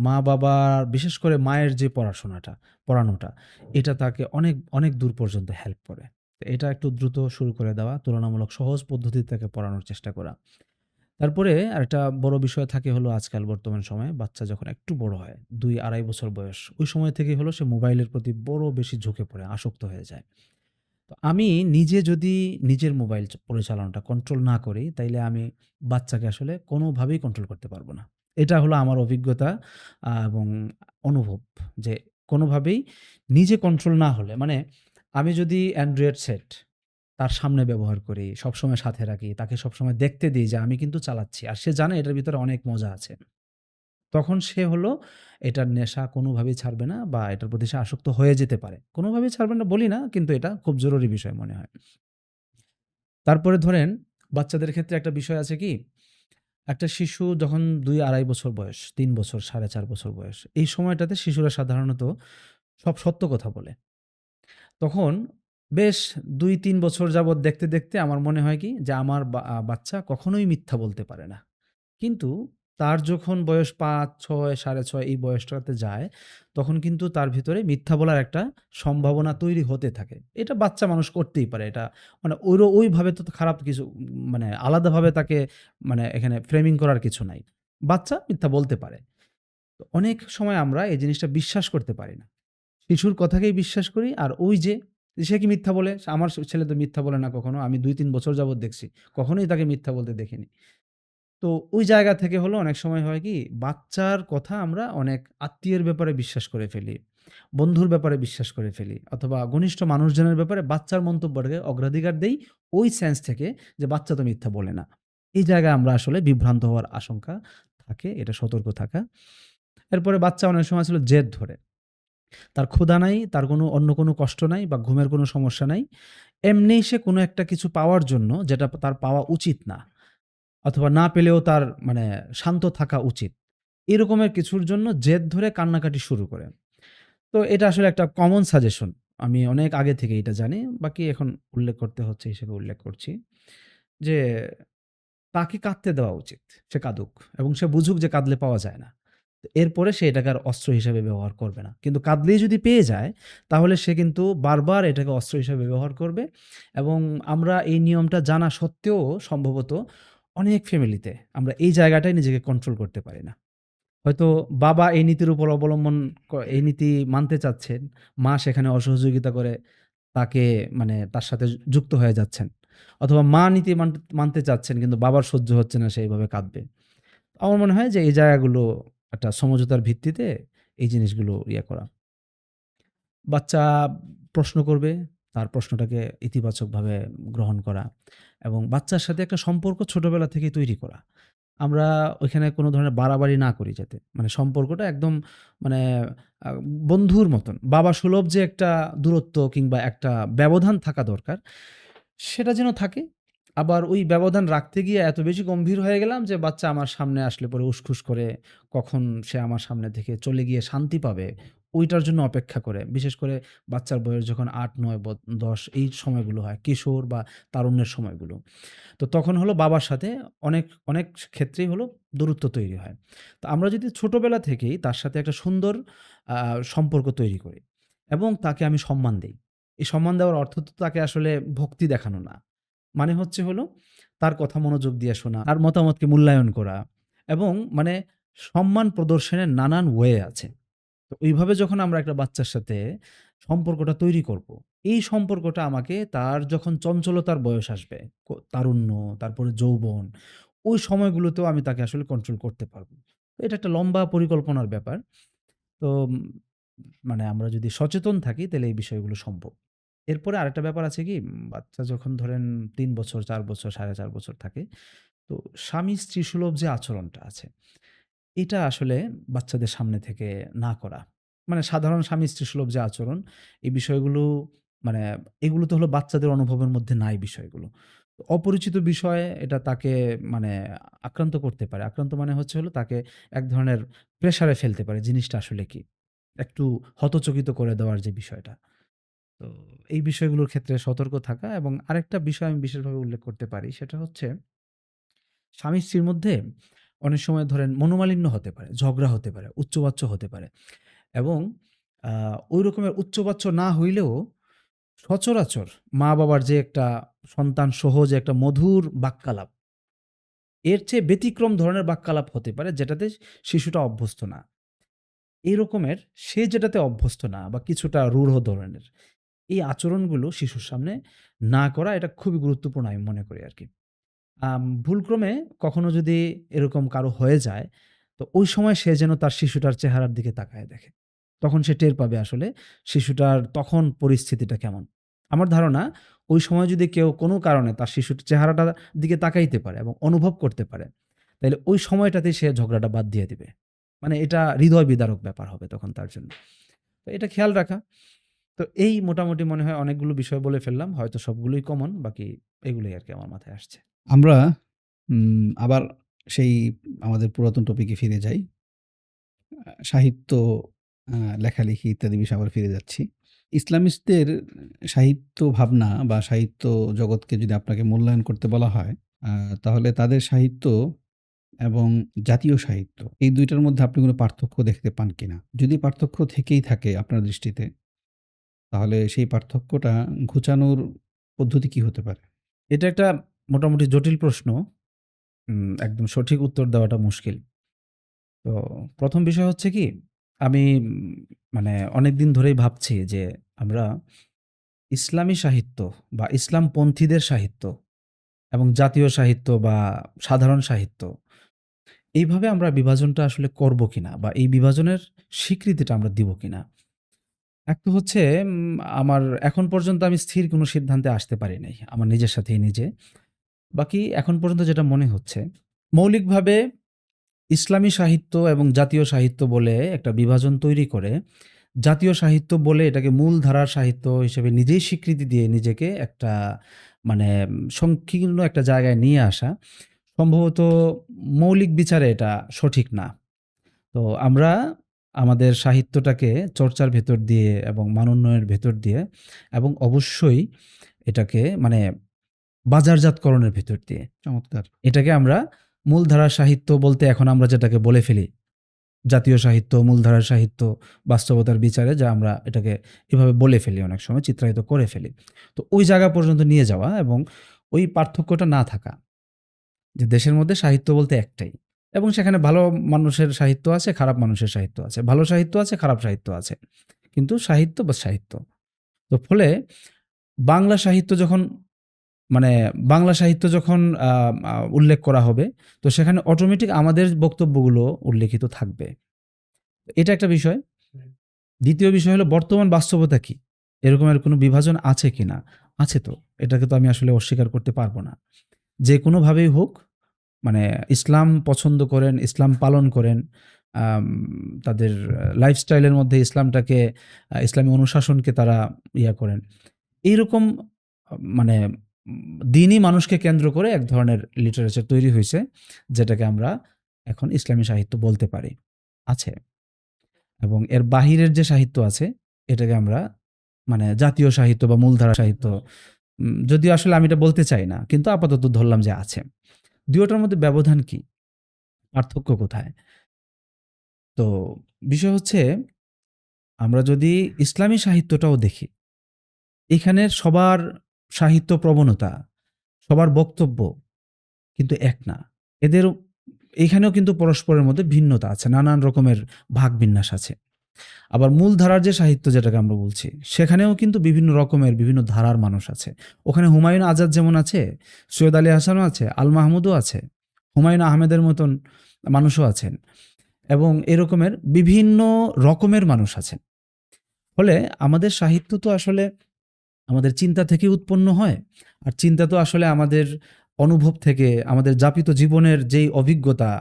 মা-বাবার বিশেষ করে মায়ের যে পড়ানোটা, এটা তাকে অনেক, অনেক দূর পর্যন্ত হেল্প করে। তো এটা একটু দ্রুত শুরু করে দেওয়া, তুলনামূলক সহজ পদ্ধতিতে তাকে পড়ানোর চেষ্টা করা। তারপরে আরেকটা বড় বিষয় থাকে হলো আজকাল বর্তমান সময়ে বাচ্চা যখন একটু বড় হয়, ২-২.৫ বছর বয়স, ওই সময় থেকেই হলো সে মোবাইলের প্রতি বড় বেশি ঝুঁকে পড়ে, আসক্ত হয়ে যায়। তো আমি নিজে যদি নিজের মোবাইল পরিচালনাটা কন্ট্রোল না করি, তাইলে আমি বাচ্চাকে আসলে কোনোভাবেই কন্ট্রোল করতে পারব না। এটা হলো আমার অভিজ্ঞতা এবং অনুভব যে কোনোভাবেই নিজে কন্ট্রোল না হলে মানে আমি যদি অ্যান্ড্রয়েড সেট তার সামনে ব্যবহার করি, সবসময় সাথে রাখি, তাকে সবসময় দেখতে দিই যে আমি কিন্তু চালাচ্ছি। আর সে জানে এটার ভিতরে অনেক মজা আছে। তখন সে হলো এটার নেশা কোনোভাবেই ছাড়বে না বা এটার প্রতি সে আসক্ত হয়ে যেতে পারে। কোনোভাবেই ছাড়বে না বলি না, কিন্তু এটা খুব জরুরি বিষয় মনে হয়। তারপরে ধরেন বাচ্চাদের ক্ষেত্রে একটা বিষয় আছে কি, একটা শিশু যখন ২-২.৫ বছর বয়স, ৩ বছর, ৪.৫ বছর বয়স, এই সময়টাতে শিশুরা সাধারণত সব সত্য কথা বলে। তখন বেশ ২-৩ বছর যাবৎ দেখতে, দেখতে আমার মনে হয় কি যে আমার বাচ্চা কখনোই মিথ্যা বলতে পারে না। কিন্তু তার যখন বয়স ৫, ৬, ৬.৫ এই বয়সটাতে যায়, তখন কিন্তু তার ভিতরে মিথ্যা বলার একটা সম্ভাবনা তৈরি হতে থাকে। এটা বাচ্চা মানুষ করতেই পারে। এটা মানে ওইভাবে তো খারাপ কিছু মানে আলাদাভাবে তাকে মানে এখানে ফ্রেমিং করার কিছু নাই। বাচ্চা মিথ্যা বলতে পারে। তো অনেক সময় আমরা এই জিনিসটা বিশ্বাস করতে পারি না। শিশুর কথাকেই বিশ্বাস করি আর ওই যে সে কি মিথ্যা বলে? আমার ছেলে তো মিথ্যা বলে না কখনো। আমি ২-৩ বছর যাবৎ দেখছি। কখনোই তাকে মিথ্যা বলতে দেখিনি। তো ওই জায়গা থেকে হলো অনেক সময় হয় কি, বাচ্চার কথা আমরা অনেক আত্মীয়ের ব্যাপারে বিশ্বাস করে ফেলি। বন্ধুর ব্যাপারে বিশ্বাস করে ফেলি অথবা ঘনিষ্ঠ মানুষজনের ব্যাপারে বাচ্চার মন্তব্যটাকে অগ্রাধিকার দেই ওই সেন্স থেকে যে বাচ্চা তো মিথ্যা বলে না। এই জায়গায় আমরা আসলে বিভ্রান্ত হওয়ার আশঙ্কা থাকে, এটা সতর্ক থাকা। এরপরে বাচ্চা অনেক সময় আসলে জেদ ধরে। তার ক্ষুধা নাই, তার অন্য কোনো কষ্ট নাই বা ঘুমের কোনো সমস্যা নাই। এমনিই সে কোনো একটা কিছু পাওয়ার জন্য, যেটা তার পাওয়া উচিত না, অথবা না পেলেও তার মানে শান্ত থাকা উচিত, এরকমের কিছুর জন্য জেদ ধরে কান্নাকাটি শুরু করে। তো এটা আসলে একটা কমন সাজেশন। আমি অনেক আগে থেকে এটা জানি। বাকি এখন উল্লেখ করতে হচ্ছে হিসেবে উল্লেখ করছি যে, তাকে কাঁদতে দেওয়া উচিত। সে কাঁদুক এবং সে বুঝুক যে কাঁদলে পাওয়া যায় না। তো এরপরে সে এটাকে আর অস্ত্র হিসেবে ব্যবহার করবে না। কিন্তু কাঁদলেই যদি পেয়ে যায়, তাহলে সে কিন্তু বারবার এটাকে অস্ত্র হিসেবে ব্যবহার করবে। এবং আমরা এই নিয়মটা জানা সত্ত্বেও সম্ভবত অনেক ফ্যামিলিতে আমরা এই জায়গাটায় নিজেকে কন্ট্রোল করতে পারি না। হয়তো বাবা এই নীতির উপর অবলম্বন এই নীতি মানতে চাচ্ছেন, মা সেখানে অসহযোগিতা করে তাকে মানে তার সাথে যুক্ত হয়ে যাচ্ছেন। অথবা মা নীতি মানতে চাচ্ছেন কিন্তু বাবার সহ্য হচ্ছে না, সে এইভাবে কাঁদবে। আমার মনে হয় যে এই জায়গাগুলো একটা সমঝোতার ভিত্তিতে এই জিনিসগুলো করা। বাচ্চা প্রশ্ন করবে, তার প্রশ্নটাকে ইতিবাচকভাবে গ্রহণ করা এবং বাচ্চার সাথে একটা সম্পর্ক ছোটবেলা থেকেই তৈরি করা। আমরা ওইখানে কোনো ধরনের বাড়াবাড়ি না করি যাতে। মানে সম্পর্কটা একদম মানে আ বন্ধুর মতন। বাবা সুলভ যে একটা দূরত্ব কিংবা একটা ব্যবধান থাকা দরকার, সেটা যেন থাকে। আবার ওই ব্যবধান রাখতে গিয়ে এত বেশি গম্ভীর হয়ে গেলাম যে বাচ্চা আমার সামনে আসলে পরে উসখুস করে কখন সে আমার সামনে থেকে চলে গিয়ে শান্তি পাবে, ওইটার জন্য অপেক্ষা করে। বিশেষ করে বাচ্চার বয়স যখন ৮, ৯, ১০ এই সময়গুলো হয়, কিশোর বা তারুণ্যের সময়গুলো। তো তখন হলো বাবার সাথে অনেক ক্ষেত্রেই হলো দূরত্ব তৈরি হয়। তো আমরা যদি ছোটবেলা থেকেই তার সাথে একটা সুন্দর আ সম্পর্ক তৈরি করি এবং তাকে আমি সম্মান দেই। এই সম্মান দেওয়ার অর্থ তো তাকে আসলে ভক্তি দেখানো না। মানে হচ্ছে হলো তার কথা মনোযোগ দিয়ে শোনা, তার মতামতকে মূল্যায়ন করা এবং মানে সম্মান প্রদর্শনের নানান ওয়ে আছে। তো ওইভাবে যখন আমরা একটা বাচ্চার সাথে সম্পর্কটা তৈরি করব, এই সম্পর্কটা আমাকে তার যখন চঞ্চলতার বয়স আসবে, তারুণ্য, তারপরে যৌবন, ওই সময়গুলোতেও আমি তাকে আসলে কন্ট্রোল করতে পারব। তো এটা একটা লম্বা পরিকল্পনার ব্যাপার। তো মানে আমরা যদি সচেতন থাকি তাহলে এই বিষয়গুলো সম্ভব। এরপরে আরেকটা ব্যাপার আছে কি, বাচ্চা যখন ধরেন ৩ বছর, ৪ বছর, ৪.৫ বছর থাকে, তো স্বামী-স্ত্রী সুলভ যে আচরণটা আছে, এটা আসলে বাচ্চাদের সামনে থেকে না করা। মানে সাধারণ স্বামী-স্ত্রী সুলভ যে আচরণ, এই বিষয়গুলো মানে এগুলো তো হলো বাচ্চাদের অনুভবের মধ্যে নাই বিষয়গুলো। তো অপরিচিত বিষয়ে এটা তাকে মানে আক্রান্ত করতে পারে। আক্রান্ত মানে হচ্ছে হলো তাকে এক ধরনের প্রেশারে ফেলতে পারে জিনিসটা আসলে কি। একটু হতচকিত করে দেওয়ার যে বিষয়টা। তো এই বিষয়গুলোর ক্ষেত্রে সতর্ক থাকা এবং আরেকটা বিষয় আমি বিশেষভাবে উল্লেখ করতে পারি, সেটা হচ্ছে স্বামী-স্ত্রীর মধ্যে অনেক সময় ধরেন মনোমালিন্য হতে পারে, ঝগড়া হতে পারে, উচ্চবাচ্য হতে পারে এবং আ ওই রকমের উচ্চবাচ্য না হইলেও সচরাচর মা-বাবার যে একটা সন্তান সহ যে একটা মধুর বাক্যালাপ, এর চেয়ে ব্যতিক্রম ধরনের বাক্যালাপ হতে পারে যেটাতে শিশুটা অভ্যস্ত না। এই রকমের সে যেটাতে অভ্যস্ত না বা কিছুটা রূঢ় ধরনের, এই আচরণগুলো শিশুর সামনে না করা এটা খুবই গুরুত্বপূর্ণ আমি মনে করি আরকি। ভুলক্রমে কখনো যদি এরকম কারো হয়ে যায়, তো ওই সময় সে যেন তার শিশুটার চেহারার দিকে তাকায় দেখে। তখন সে টের পাবে আসলে শিশুটার তখন পরিস্থিতিটা কেমন। আমার ধারণা ওই সময় যদি কেউ কোনো কারণে তার শিশুর চেহারাটার দিকে তাকাইতে পারে এবং অনুভব করতে পারে, তাইলে ওই সময়টাতেই সে ঝগড়াটা বাদ দিয়ে দিবে। মানে এটা হৃদয় বিদারক ব্যাপার হবে তখন তার জন্য। তো এটা খেয়াল রাখা। তো এই মোটামুটি মনে হয় অনেকগুলো বিষয় বলে ফেললাম। হয়তো সবগুলোই কমন, বাকি এগুলোই আরকি আমার মাথায় আসছে। আমরা আবার সেই আমাদের পুরাতন টপিকে ফিরে যাই। সাহিত্য, লেখালেখি ইত্যাদি বিষয়ে আবার ফিরে যাচ্ছি। ইসলামিস্টদের সাহিত্য ভাবনা বা সাহিত্য জগৎকে যদি আপনাকে মূল্যায়ন করতে বলা হয়, আ তাহলে তাদের সাহিত্য এবং জাতীয় সাহিত্য এই ২ টার মধ্যে আপনি কোনো পার্থক্য দেখতে পান কিনা? যদি পার্থক্য থেকেই থাকে আপনার দৃষ্টিতে, তাহলে সেই পার্থক্যটা ঘুচানোর পদ্ধতি কি হতে পারে? এটা একটা মোটামুটি জটিল প্রশ্ন। একদম সঠিক উত্তর দেওয়াটা মুশকিল। তো ১ম বিষয় হচ্ছে কি, আমি মানে অনেকদিন ধরেই ভাবছি যে আমরা ইসলামী সাহিত্য বা ইসলামপন্থীদের সাহিত্য এবং জাতীয় সাহিত্য বা সাধারণ সাহিত্য, এইভাবে আমরা বিভাজনটা আসলে করব কিনা বা এই বিভাজনের স্বীকৃতিটা আমরা দিব কিনা? এক তো হচ্ছে আমার এখন পর্যন্ত আমি স্থির কোনো সিদ্ধান্তে আসতে পারি নাই। আমার নিজের সাথেই নিজে। বাকি এখন পর্যন্ত যেটা মনে হচ্ছে, মৌলিকভাবে ইসলামী সাহিত্য এবং জাতীয় সাহিত্য বলে একটা বিভাজন তৈরি করে জাতীয় সাহিত্য বলে এটাকে মূলধারার সাহিত্য হিসেবে নিজেই স্বীকৃতি দিয়ে নিজেকে একটা মানে সংকীর্ণ একটা জায়গায় নিয়ে আসা সম্ভবত মৌলিক বিচারে এটা সঠিক না। তো আমরা আমাদের সাহিত্যটাকে চর্চার ভেতর দিয়ে এবং মানোন্নয়নের ভেতর দিয়ে এবং অবশ্যই এটাকে মানে বাজারজাতকরণের ভেতর দিয়ে চমৎকার। এটাকে আমরা মূলধারার সাহিত্য বলতে এখন আমরা যেটাকে বলে ফেলি জাতীয় সাহিত্য, মূলধারার সাহিত্য, বাস্তবতার বিচারে যা আমরা এটাকে এভাবে বলে ফেলি, অনেক সময় চিত্রায়িত করে ফেলি। তো ওই জায়গা পর্যন্ত নিয়ে যাওয়া এবং ওই পার্থক্যটা না থাকা যে দেশের মধ্যে সাহিত্য বলতে একটাই এবং সেখানে ভালো মানুষের সাহিত্য আছে, খারাপ মানুষের সাহিত্য আছে, ভালো সাহিত্য আছে, খারাপ সাহিত্য আছে, কিন্তু সাহিত্য বা সাহিত্য। তো ফলে বাংলা সাহিত্য যখন মানে বাংলা সাহিত্য যখন উল্লেখ করা হবে তো সেখানে অটোমেটিক আমাদের বক্তব্যগুলো উল্লেখিত থাকবে। এটা একটা বিষয়। দ্বিতীয় বিষয় হলো বর্তমান বাস্তবতা কি? এরকমের কোনো বিভাজন আছে কিনা? আছে তো। এটাকে তো আমি আসলে অস্বীকার করতে পারব না। যে কোনোভাবেই হোক মানে ইসলাম পছন্দ করেন, ইসলাম পালন করেন, আম তাদের লাইফস্টাইলের মধ্যে ইসলামটাকে ইসলামী অনুশাসনকে তারা করেন। এইরকম মানে দিনই মানুষকে কেন্দ্র করে এক ধরনের লিটারেচার তৈরি হইছে, যেটাকে আমরা এখন ইসলামী সাহিত্য বলতে পারি। আছে। এবং এর বাহিরের যে সাহিত্য আছে এটাকে আমরা মানে জাতীয় সাহিত্য বা মূলধারা সাহিত্য যদিও আসলে আমি এটা বলতে চাই না, কিন্তু আপাতত ধরলাম যে আছে। দুটোটার মধ্যে ব্যবধান কি? পার্থক্য কোথায়? তো বিষয় হচ্ছে আমরা যদি ইসলামী সাহিত্যটাও দেখি, এখানের সবার সাহিত্য প্রবণতা, সবার বক্তব্য কিন্তু এক না। এদের এখানেও কিন্তু পরস্পরের মধ্যে ভিন্নতা আছে, নানান রকমের ভাগ বিন্যাস আছে। আবার মূলধারার যে সাহিত্য যেটাকে আমরা বলছি, সেখানেও কিন্তু বিভিন্ন রকমের বিভিন্ন ধারার মানুষ আছে। ওখানে হুমায়ুন আজাদ যেমন আছে, সৈয়দ আলী হাসানও আছে, আল মাহমুদও আছে, হুমায়ুন আহমেদের মতন মানুষও আছেন এবং এরকমের বিভিন্ন রকমের মানুষ আছেন। ফলে আমাদের সাহিত্য তো আসলে আমাদের চিন্তা থেকে উৎপন্ন হয়। আর চিন্তা তো আসলে আমাদের অনুভব থেকে, আমাদের যাপিত জীবনের যেই অভিজ্ঞতা,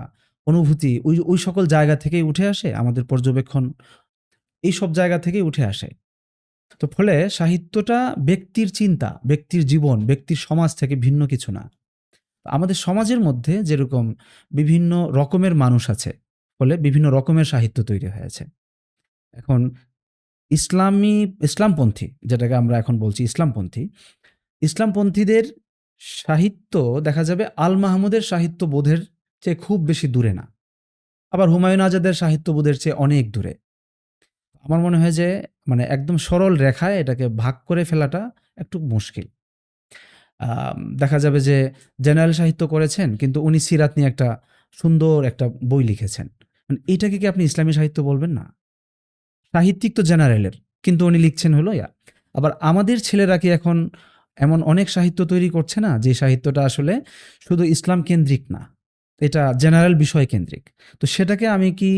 অনুভূতি ওই সকল জায়গা থেকেই উঠে আসে, আমাদের পর্যবেক্ষণ এইসব জায়গা থেকেই উঠে আসে। তো ফলে সাহিত্যটা ব্যক্তির চিন্তা, ব্যক্তির জীবন, ব্যক্তির সমাজ থেকে ভিন্ন কিছু না। আমাদের সমাজের মধ্যে যেরকম বিভিন্ন রকমের মানুষ আছে, ফলে বিভিন্ন রকমের সাহিত্য তৈরি হয়েছে। এখন ইসলামপন্থী যেটাকে আমরা এখন বলছি ইসলামপন্থীদের সাহিত্য দেখা যাবে আল মাহমুদের সাহিত্যবোধের চেয়ে খুব বেশি দূরে না। আবার হুমায়ুন আজাদের সাহিত্যবোধের চেয়ে অনেক দূরে। আমার মনে হয় যে মানে একদম সরল রেখায় এটাকে ভাগ করে ফেলাটা একটু মুশকিল। দেখা যাবে যে জেনারেল সাহিত্য করেছেন কিন্তু উনি সিরাত নিয়ে একটা সুন্দর একটা বই লিখেছেন। মানে এইটাকে কি আপনি ইসলামী সাহিত্য বলবেন না? সাহিত্যিক তো জেনারেলের, কিন্তু উনি লিখছেন হলো আবার আমাদের ছেলেরা কি এখন এমন অনেক সাহিত্য তৈরি করছে না যে সাহিত্যটা আসলে শুধু ইসলাম কেন্দ্রিক না, এটা জেনারেল বিষয় কেন্দ্রিক। তো সেটাকে আমি কি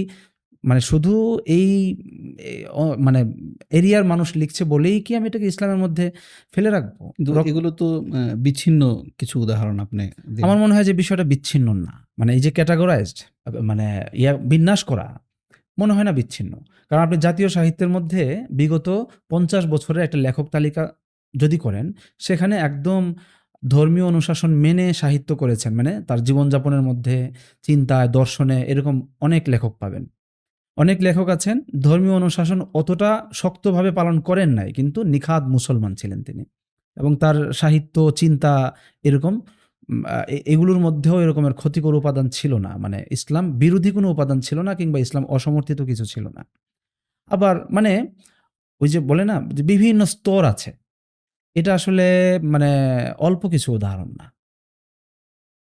মানে শুধু এই মানে এরিয়ার মানুষ লিখছে বলেই কি আমি এটাকে ইসলামের মধ্যে ফেলে রাখবো? কিন্তু এগুলো তো বিচ্ছিন্ন কিছু উদাহরণ আপনি দিলেন। আমার মনে হয় যে বিষয়টা বিচ্ছিন্ন না। মানে এই যে ক্যাটাগরাইজড মানে বিন্যাস করা মনে হয় না বিচ্ছিন্ন। কারণ আপনি জাতীয় সাহিত্যের মধ্যে বিগত ৫০ বছরের একটা লেখক তালিকা যদি করেন, সেখানে একদম ধর্মীয় অনুশাসন মেনে সাহিত্য করেছেন। মানে তার জীবনযাপনের মধ্যে, চিন্তায়, দর্শনে এরকম অনেক লেখক পাবেন। অনেক লেখক আছেন ধর্মীয় অনুশাসন অতটা শক্তভাবে পালন করেন নাই, কিন্তু নিখাদ মুসলমান ছিলেন তিনি। এবং তার সাহিত্য, চিন্তা এরকম এগুলোর মধ্যেও এরকমের ক্ষতিকর উপাদান ছিল না। মানে ইসলাম বিরোধী কোনো উপাদান ছিল না কিংবা ইসলাম অসমর্থিত কিছু ছিল না। আবার মানে ওই যে বলে না যে বিভিন্ন স্তর আছে। এটা আসলে মানে অল্প কিছু উদাহরণ না।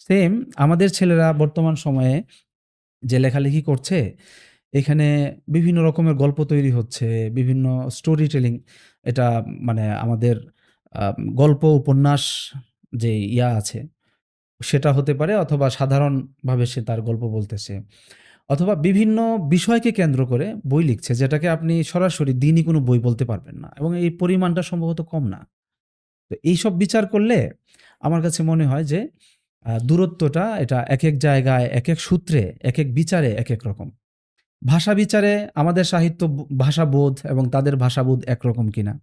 সেম আমাদের ছেলেরা বর্তমান সময়ে যে লেখালেখি করছে, এখানে বিভিন্ন রকমের গল্প তৈরি হচ্ছে, বিভিন্ন স্টোরি টেলিং এটা মানে আমাদের আ গল্প উপন্যাস যে আছে সেটা হতে পারে, অথবা সাধারণভাবে সে তার গল্প বলতেছে, অথবা বিভিন্ন বিষয়কে কেন্দ্র করে বই লিখছে, যেটাকে আপনি সরাসরি দিনই কোনো বই বলতে পারবেন না এবং এই পরিমাণটা সম্ভবত কম না। তো এইসব বিচার করলে আমার কাছে মনে হয় যে দূরত্বটা এটা একেক জায়গায়, একেক সূত্রে, একেক বিচারে একেক রকম। ভাষা বিচারে আমাদের সাহিত্য ভাষাবোধ এবং তাদের ভাষাবোধ একরকম কিনা।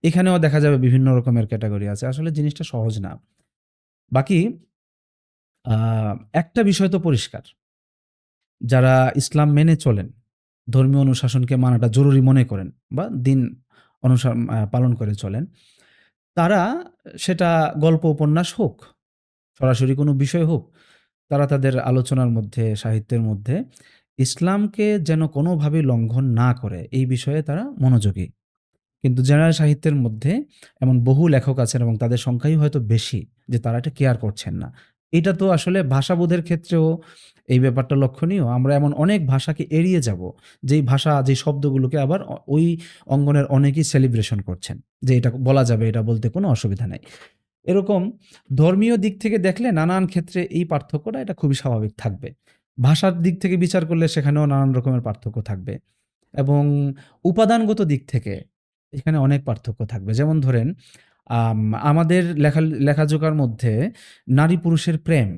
এখানেও দেখা যাবে বিভিন্ন রকমের ক্যাটেগরি আছে। আসলে জিনিসটা সহজ না। বাকি আ একটা বিষয় তো পরিষ্কার। যারা ইসলাম মেনে চলেন, ধর্মীয় অনুশাসনকে মানাটা জরুরি মনে করেন বা দিন পালন করে চলেন, তারা সেটা গল্প উপন্যাস হোক, সরাসরি কোনো বিষয় হোক, তারা তাদের আলোচনার মধ্যে, সাহিত্যের মধ্যে ইসলামকে যেন কোনোভাবেই লঙ্ঘন না করে এই বিষয়ে তারা মনোযোগী। কিন্তু জেনারেল সাহিত্যের মধ্যে এমন বহু লেখক আছেন এবং তাদের সংখ্যাই হয়তো বেশি যে তারা এটা কেয়ার করছেন না। এটা তো আসলে ভাষাবোধের ক্ষেত্রেও এই ব্যাপারটা লক্ষণীয়। আমরা এমন অনেক ভাষাকে এড়িয়ে যাব, যেই ভাষা, যেই শব্দগুলোকে আবার ওই অঙ্গনের অনেকেই সেলিব্রেশন করছেন। যে এটা বলা যাবে, এটা বলতে কোনো অসুবিধা নাই। এরকম ধর্মীয় দিক থেকে দেখলে নানান ক্ষেত্রে এই পার্থক্যটা এটা খুবই স্বাভাবিক থাকবে। ভাষার দিক থেকে বিচার করলে সেখানেও নানান রকমের পার্থক্য থাকবে এবং উপাদানগত দিক থেকে এখানে অনেক পার্থক্য থাকবে। যেমন ধরেন আম আমাদের লেখাজোকার মধ্যে নারী পুরুষের প্রেম,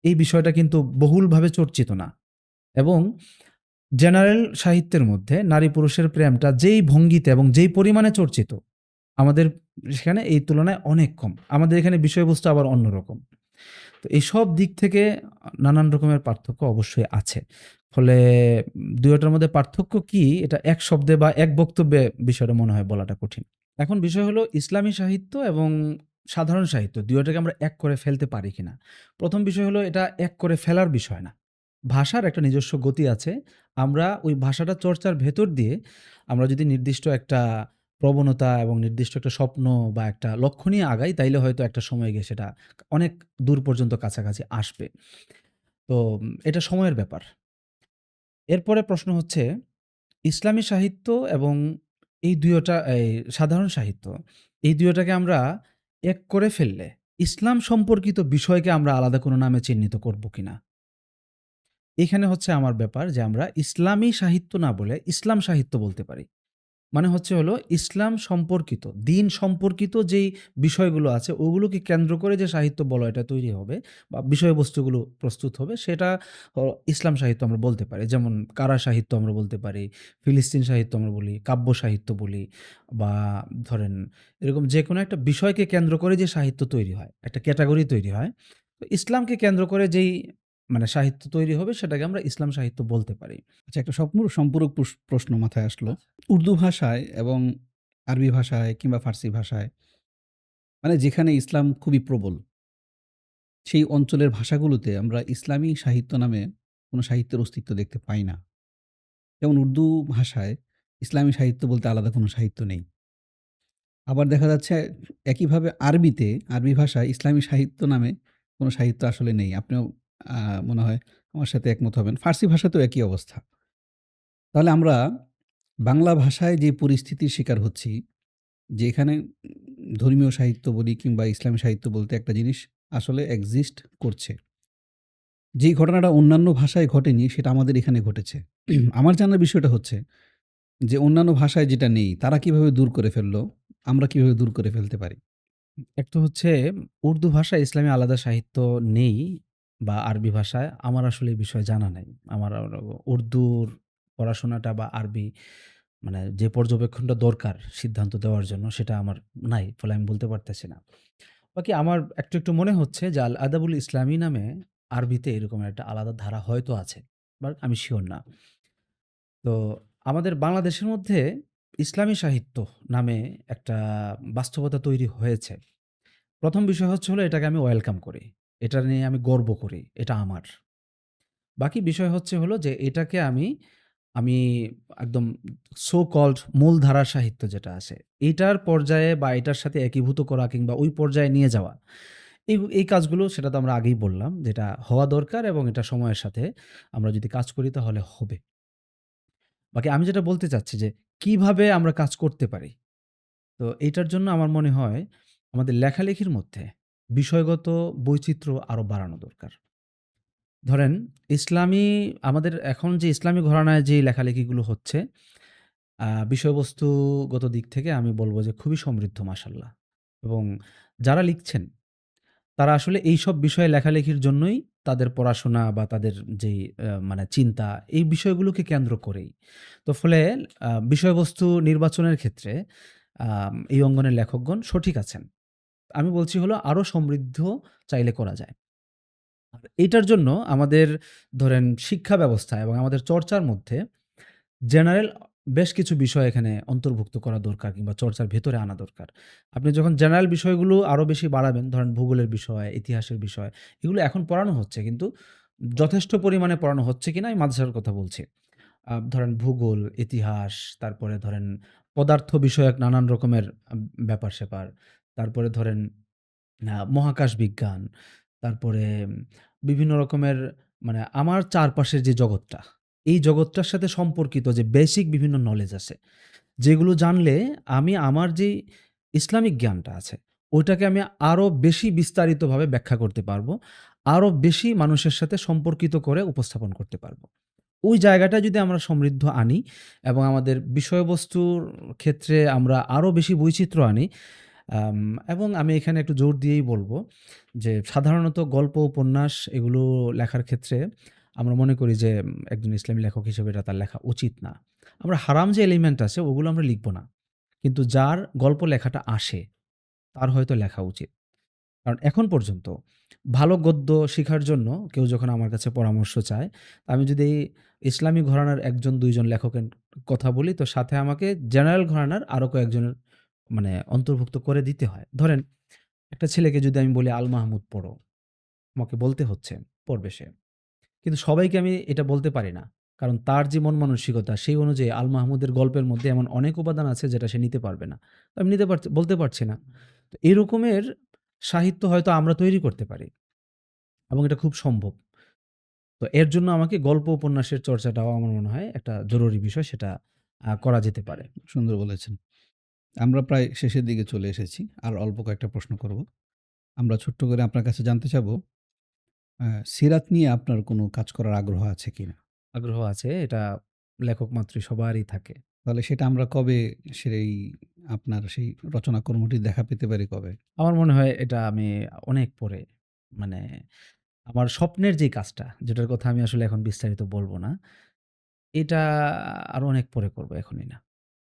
এই বিষয়টা কিন্তু বহুলভাবে চর্চিত না এবং জেনারেল সাহিত্যের মধ্যে নারী পুরুষের প্রেমটা যেই ভঙ্গিতে এবং যেই পরিমাণে চর্চিত, আমাদের সেখানে এই তুলনায় অনেক কম। আমাদের এখানে বিষয়বস্তু আবার অন্যরকম। তো এইসব দিক থেকে নানান রকমের পার্থক্য অবশ্যই আছে। ফলে ২ টার মধ্যে পার্থক্য কি? এটা এক শব্দে বা এক বক্তব্যে বিষয়টা মনে হয় বলাটা কঠিন। এখন বিষয় হলো ইসলামী সাহিত্য এবং সাধারণ সাহিত্য ২ টাকে আমরা এক করে ফেলতে পারি কিনা? ১ম বিষয় হলো এটা এক করে ফেলার বিষয় না। ভাষার একটা নিজস্ব গতি আছে। আমরা ওই ভাষাটা চর্চার ভেতর দিয়ে আমরা যদি নির্দিষ্ট একটা প্রবণতা এবং নির্দিষ্ট একটা স্বপ্ন বা একটা লক্ষ্য নিয়ে আগাই, তাইলে হয়তো একটা সময় গিয়ে সেটা অনেক দূর পর্যন্ত কাছাকাছি আসবে। তো এটা সময়ের ব্যাপার। এরপরে প্রশ্ন হচ্ছে ইসলামী সাহিত্য এবং এই ২ টা সাধারণ সাহিত্য, এই ২ টাকে আমরা এক করে ফেললে ইসলাম সম্পর্কিত বিষয়কে আমরা আলাদা কোনো নামে চিহ্নিত করব কিনা? এখানে হচ্ছে আমার ব্যাপার যে আমরা ইসলামী সাহিত্য না বলে ইসলাম সাহিত্য বলতে পারি। মানে হচ্ছে হলো ইসলাম সম্পর্কিত, দিন সম্পর্কিত যেই বিষয়গুলো আছে ওগুলোকে কেন্দ্র করে যে সাহিত্য বলয়টা তৈরি হবে বা বিষয়বস্তুগুলো প্রস্তুত হবে সেটা ইসলাম সাহিত্য আমরা বলতে পারি। যেমন কারা সাহিত্য আমরা বলতে পারি, ফিলিস্তিন সাহিত্য আমরা বলি, কাব্য সাহিত্য বলি বা ধরেন এরকম যেকোনো একটা বিষয়কে কেন্দ্র করে যে সাহিত্য তৈরি হয়, একটা ক্যাটেগরি তৈরি হয়। তো ইসলামকে কেন্দ্র করে যেই মানে সাহিত্য তৈরি হবে সেটাকে আমরা ইসলাম সাহিত্য বলতে পারি। আচ্ছা, একটা সম্পূরক প্রশ্ন মাথায় আসলো। উর্দু ভাষায় এবং আরবি ভাষায় কিংবা ফার্সি ভাষায় মানে যেখানে ইসলাম খুবই প্রবল, সেই অঞ্চলের ভাষাগুলোতে আমরা ইসলামী সাহিত্য নামে কোনো সাহিত্যের অস্তিত্ব দেখতে পাই না। যেমন উর্দু ভাষায় ইসলামী সাহিত্য বলতে আলাদা কোনো সাহিত্য নেই। আবার দেখা যাচ্ছে একইভাবে আরবি ভাষায় ইসলামী সাহিত্য নামে কোনো সাহিত্য আসলে নেই। আপনিও আ মনে হয় আমার সাথে একমত হবেন। ফার্সি ভাষাতেও একই অবস্থা। তাহলে আমরা বাংলা ভাষায় যে পরিস্থিতির শিকার হচ্ছি, যে এখানে ধর্মীয় সাহিত্য বলি কিংবা ইসলামী সাহিত্য বলতে একটা জিনিস আসলে এক্সিস্ট করছে। যেই ঘটনাটা অন্যান্য ভাষায় ঘটেনি সেটা আমাদের এখানে ঘটেছে। আমার জানার বিষয়টা হচ্ছে যে অন্যান্য ভাষায় যেটা নেই তারা কিভাবে দূর করে ফেললো? আমরা কিভাবে দূর করে ফেলতে পারি? একটা হচ্ছে উর্দু ভাষায় ইসলামী আলাদা সাহিত্য নেই বা আরবি ভাষায় আমার আসলে এই বিষয়ে জানা নাই। আমার উর্দুর পড়াশোনাটা বা আরবি মানে যে পর্যবেক্ষণটা দরকার সিদ্ধান্ত দেওয়ার জন্য সেটা আমার নাই। ফলে আমি বলতে পারতেছি না। বাকি আমার একটু মনে হচ্ছে যে আল আদাবুল ইসলামী নামে আরবিতে এরকম একটা আলাদা ধারা হয়তো আছে। বাট আমি সিউর না। তো আমাদের বাংলাদেশের মধ্যে ইসলামী সাহিত্য নামে একটা বাস্তবতা তৈরি হয়েছে। ১ম বিষয় হচ্ছে হলো এটাকে আমি ওয়েলকাম করি। এটা নিয়ে আমি গর্ব করি। এটা আমার। বাকি বিষয় হচ্ছে হলো যে এটাকে আমি একদম সো কল্ড মূলধারার সাহিত্য যেটা আছে, এইটার পর্যায়ে বা এটার সাথে একীভূত করা কিংবা ওই পর্যায়ে নিয়ে যাওয়া। এই কাজগুলো সেটা তো আমরা আগেই বললাম যেটা হওয়া দরকার এবং এটা সময়ের সাথে আমরা যদি কাজ করি তাহলে হবে। বাকি আমি যেটা বলতে চাচ্ছি যে কিভাবে আমরা কাজ করতে পারি? তো এইটার জন্য আমার মনে হয় আমাদের লেখালেখির মধ্যে বিষয়গত বৈচিত্র্য আরো বাড়ানো দরকার। ধরেন ইসলামী আমাদের এখন যে ইসলামী ঘরানায় যে লেখালেখিগুলো হচ্ছে, বিষয়বস্তুগত দিক থেকে আমি বলব যে খুবই সমৃদ্ধ মাশাআল্লাহ। এবং যারা লিখছেন তারা আসলে এইসব বিষয়ে লেখালেখির জন্যই তাদের পড়াশোনা বা তাদের যেই মানে চিন্তা, এই বিষয়গুলোকে কেন্দ্র করেই। তো ফলে বিষয়বস্তু নির্বাচনের ক্ষেত্রে এই অঙ্গনের লেখকগণ সঠিক আছেন। আমি বলছি হলো আরো সমৃদ্ধ চাইলে করা যায়। আর এইটার জন্য আমাদের ধরেন শিক্ষা ব্যবস্থা এবং আমাদের চর্চার মধ্যে জেনারেল বেশ কিছু বিষয় এখানে অন্তর্ভুক্ত করা দরকার কিংবা চর্চার ভেতরে আনা দরকার। আপনি যখন জেনারেল বিষয়গুলো আরো বেশি বাড়াবেন, ধরেন ভূগোলের বিষয়, ইতিহাসের বিষয়, এগুলো এখন পড়ানো হচ্ছে কিন্তু যথেষ্ট পরিমাণে পড়ানো হচ্ছে কিনা আমি মাদ্রাসার কথা বলছি। ধরেন ভূগোল, ইতিহাস, তারপরে ধরেন পদার্থ বিষয়ক নানান রকমের ব্যাপার-স্যাপার। তারপরে ধরেন মহাকাশ বিজ্ঞান, তারপরে বিভিন্ন রকমের মানে আমার চারপাশের যে জগৎটা, এই জগৎটার সাথে সম্পর্কিত যে বেসিক বিভিন্ন নলেজ আছে, যেগুলো জানলে আমি আমার যেই ইসলামিক জ্ঞানটা আছে, ওইটাকে আমি আরো বেশি বিস্তারিতভাবে ব্যাখ্যা করতে পারবো। আরো বেশি মানুষের সাথে সম্পর্কিত করে উপস্থাপন করতে পারবো। ওই জায়গাটা যদি আমরা সমৃদ্ধ আনি এবং আমাদের বিষয়বস্তুর ক্ষেত্রে আমরা আরো বেশি বৈচিত্র্য আনি, আম এবং আমি এখানে একটু জোর দিয়েই বলব যে সাধারণত গল্প, উপন্যাস এগুলো লেখার ক্ষেত্রে আমরা মনে করি যে একজন ইসলামী লেখক হিসেবে এটা তার লেখা উচিত না। আমরা হারাম যে এলিমেন্ট আছে ওগুলো আমরা লিখব না। কিন্তু যার গল্প লেখাটা আসে তার হয়তো লেখা উচিত। কারণ এখন পর্যন্ত ভালো গদ্য শিখার জন্য কেউ যখন আমার কাছে পরামর্শ চায়, আমি যদি ইসলামী ঘরানার ১ জন ২ জন লেখকের কথা বলি তো সাথে আমাকে জেনারেল ঘরানার আরো কয়েকজনের মানে অন্তর্ভুক্ত করে দিতে হয়। ধরেন একটা ছেলেকে যদি আমি বলি আল মাহমুদ পড়ো, আমাকে বলতে হচ্ছে, পড়বে সে। কিন্তু সবাইকে আমি এটা বলতে পারি না। কারণ তার যে মন মানসিকতা সেই অনুযায়ী আল মাহমুদের গল্পের মধ্যে এমন অনেক উপাদান আছে যেটা সে নিতে পারবে না। আমি বলতে পারছি না। তো এরকমের সাহিত্য হয়তো আমরা তৈরি করতে পারি এবং এটা খুব সম্ভব। তো এর জন্য আমাকে গল্প উপন্যাসের চর্চাটাও আমার মনে হয় একটা জরুরি বিষয়, সেটা করা যেতে পারে। সুন্দর বলেছেন। আমরা প্রায় শেষের দিকে চলে এসেছি। আর অল্প কয়েকটা প্রশ্ন করব। আমরা ছোট্ট করে আপনার কাছে জানতে চাবো, সিরাত নিয়ে আপনার কোনো কাজ করার আগ্রহ আছে কিনা? আগ্রহ আছে, এটা লেখক মাত্রই সবারই থাকে। তাহলে সেটা আমরা কবে সেই আপনার সেই রচনা কর্মটি দেখা পেতে পারি কবে? আমার মনে হয় এটা আমি অনেক পরে, মানে আমার স্বপ্নের যে কাজটা, যেটার কথা আমি আসলে এখন বিস্তারিত বলব না, এটা আরো অনেক পরে করব, এখনই না।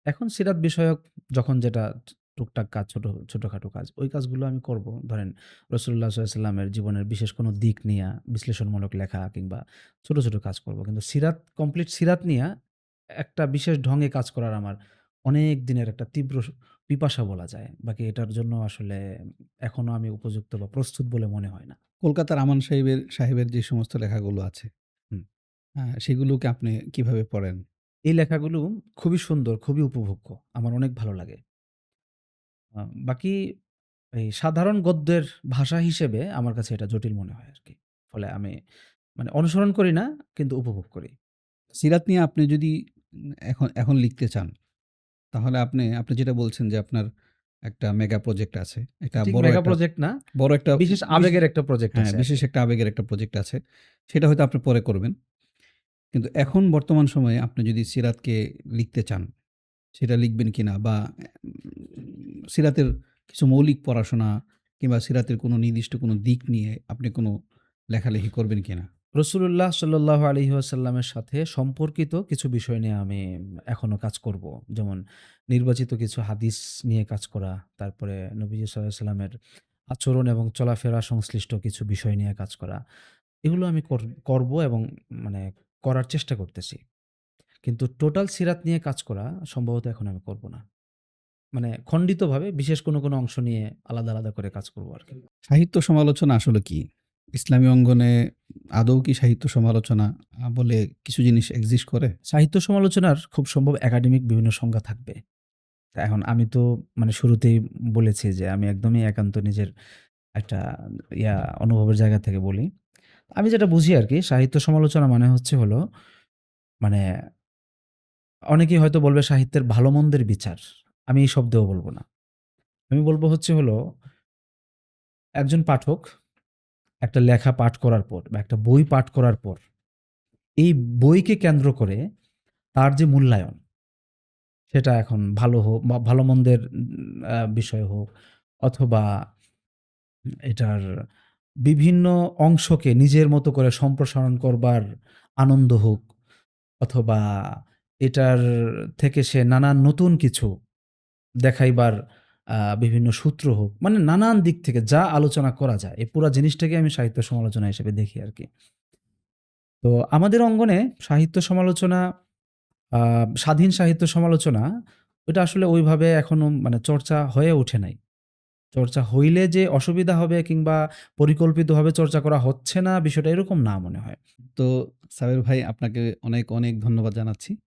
এখন সিরাত বিষয়ক যখন যেটা টুকটাক কাজ, ছোটখাটো কাজ, ওই কাজগুলো আমি করব। ধরেন রাসূলুল্লাহ সাল্লাল্লাহু আলাইহি ওয়াসাল্লামের জীবনের বিশেষ কোনো দিক নিয়া বিশ্লেষণমূলক লেখা কিংবা ছোট কাজ করব। কিন্তু সিরাত, কমপ্লিট সিরাত নিয়া একটা বিশেষ ঢঙে কাজ করার আমার অনেক দিনের একটা তীব্র পিপাসা বলা যায়। বাকি এটার জন্য আসলে এখনো আমি উপযুক্ত বা প্রস্তুত বলে মনে হয় না। কলকাতার আমান সাহেবের যে সমস্ত লেখাগুলো আছে, হুম। সেগুলোকে আপনি কিভাবে পড়েন? এই লেখাগুলো খুবই সুন্দর, খুবই উপভোগ্য। আমার অনেক ভালো লাগে। বাকি এই সাধারণ গদ্যের ভাষা হিসেবে আমার কাছে এটা জটিল মনে হয় আরকি। ফলে আমি মানে অনুসরণ করি না, কিন্তু উপভোগ করি। সিরাত নিয়ে আপনি যদি এখন লিখতে চান, তাহলে আপনি যেটা বলছেন যে আপনার একটা মেগা প্রজেক্ট আছে। একটা ঠিক বড় মেগা একটা প্রজেক্ট না, বড় একটা বিশেষ বিশেষ আবেগের একটা প্রজেক্ট হ্যাঁ, আছে বিশেষ আরকি। একটা আবেগের একটা প্রজেক্ট আছে। সেটা হয়তো আপনি পরে করবেন। কিন্তু এখন বর্তমান সময়ে আপনি যদি সিরাতকে লিখতে চান, সেটা লিখবেন কিনা? বা সিরাতের কিছু মৌলিক পড়াশোনা কিংবা সিরাতের কোনো নির্দিষ্ট কোনো দিক নিয়ে আপনি কোনো লেখালেখি করবেন কিনা? রাসূলুল্লাহ সাল্লাল্লাহু আলাইহি ওয়াসাল্লামের সাথে সম্পর্কিত কিছু বিষয় নিয়ে আমি এখনো কাজ করব। যেমন নির্বাচিত কিছু হাদিস নিয়ে কাজ করা, তারপরে নবীজি সাল্লাল্লাহু আলাইহি ওয়াসাল্লামের আচরণ এবং চলাফেরা সংশ্লিষ্ট কিছু বিষয় নিয়ে কাজ করা। এগুলো আমি করব এবং মানে করার চেষ্টা করতেছি। কিন্তু টোটাল সিরাত নিয়ে কাজ করা সম্ভবত এখন আমি করব না। মানে খণ্ডিতভাবে বিশেষ কোনো অংশ নিয়ে আলাদা করে কাজ করব আরকি। সাহিত্য সমালোচনা আসলে কি? ইসলামী অঙ্গনে আদৌ কি সাহিত্য সমালোচনা বলে কিছু জিনিস এক্সিস্ট করে? সাহিত্য সমালোচনার খুব সম্ভব একাডেমিক বিভিন্ন সংজ্ঞা থাকবে। তা এখন আমি তো মানে শুরুতেই বলেছি যে আমি একদমই একান্ত নিজের একটা অনুভবের জায়গা থেকে বলি। আমি যেটা বুঝি আরকি, সাহিত্য সমালোচনা মানে হচ্ছে হলো মানে অনেকেই হয়তো বলবে সাহিত্যের ভালো-মন্দের বিচার। আমি এই শব্দেও বলব না। আমি বলব হচ্ছে হলো একজন পাঠক একটা লেখা পাঠ করার পর বা একটা বই পাঠ করার পর এই বইকে কেন্দ্র করে তার যে মূল্যায়ন, সেটা এখন ভালো হোক বা ভালো-মন্দের বিষয় হোক অথবা এটার বিভিন্ন অংশকে নিজের মতো করে সম্প্রসারণ করবার আনন্দ হোক, অথবা এটার থেকে সে নানান নতুন কিছু দেখাইবার বিভিন্ন সূত্র হোক, মানে নানান দিক থেকে যা আলোচনা করা যায়, এই পুরা জিনিসটাকে আমি সাহিত্য সমালোচনা হিসেবে দেখি আরকি। তো আমাদের অঙ্গনে সাহিত্য সমালোচনা, আ স্বাধীন সাহিত্য সমালোচনা, ওইটা আসলে ওইভাবে এখনো মানে চর্চা হয়ে ওঠে নাই। চর্চা হইলে যে অসুবিধা হবে কিংবা পরিকল্পিতভাবে চর্চা করা হচ্ছে না, বিষয়টা এরকম না মনে হয়। তো সাবের ভাই, আপনাকে অনেক, অনেক ধন্যবাদ জানাচ্ছি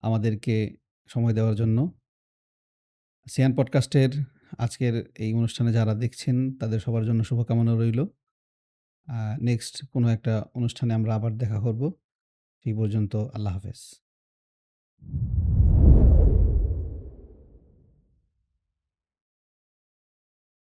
আমাদেরকে সময় দেওয়ার জন্য। সিয়ান পডকাস্টের আজকের এই অনুষ্ঠানে যারা দেখছেন তাদের সবার জন্য শুভকামনা রইলো। নেক্সট কোনো একটা অনুষ্ঠানে আমরা আবার দেখা করব। সেই পর্যন্ত আল্লাহ হাফেজ।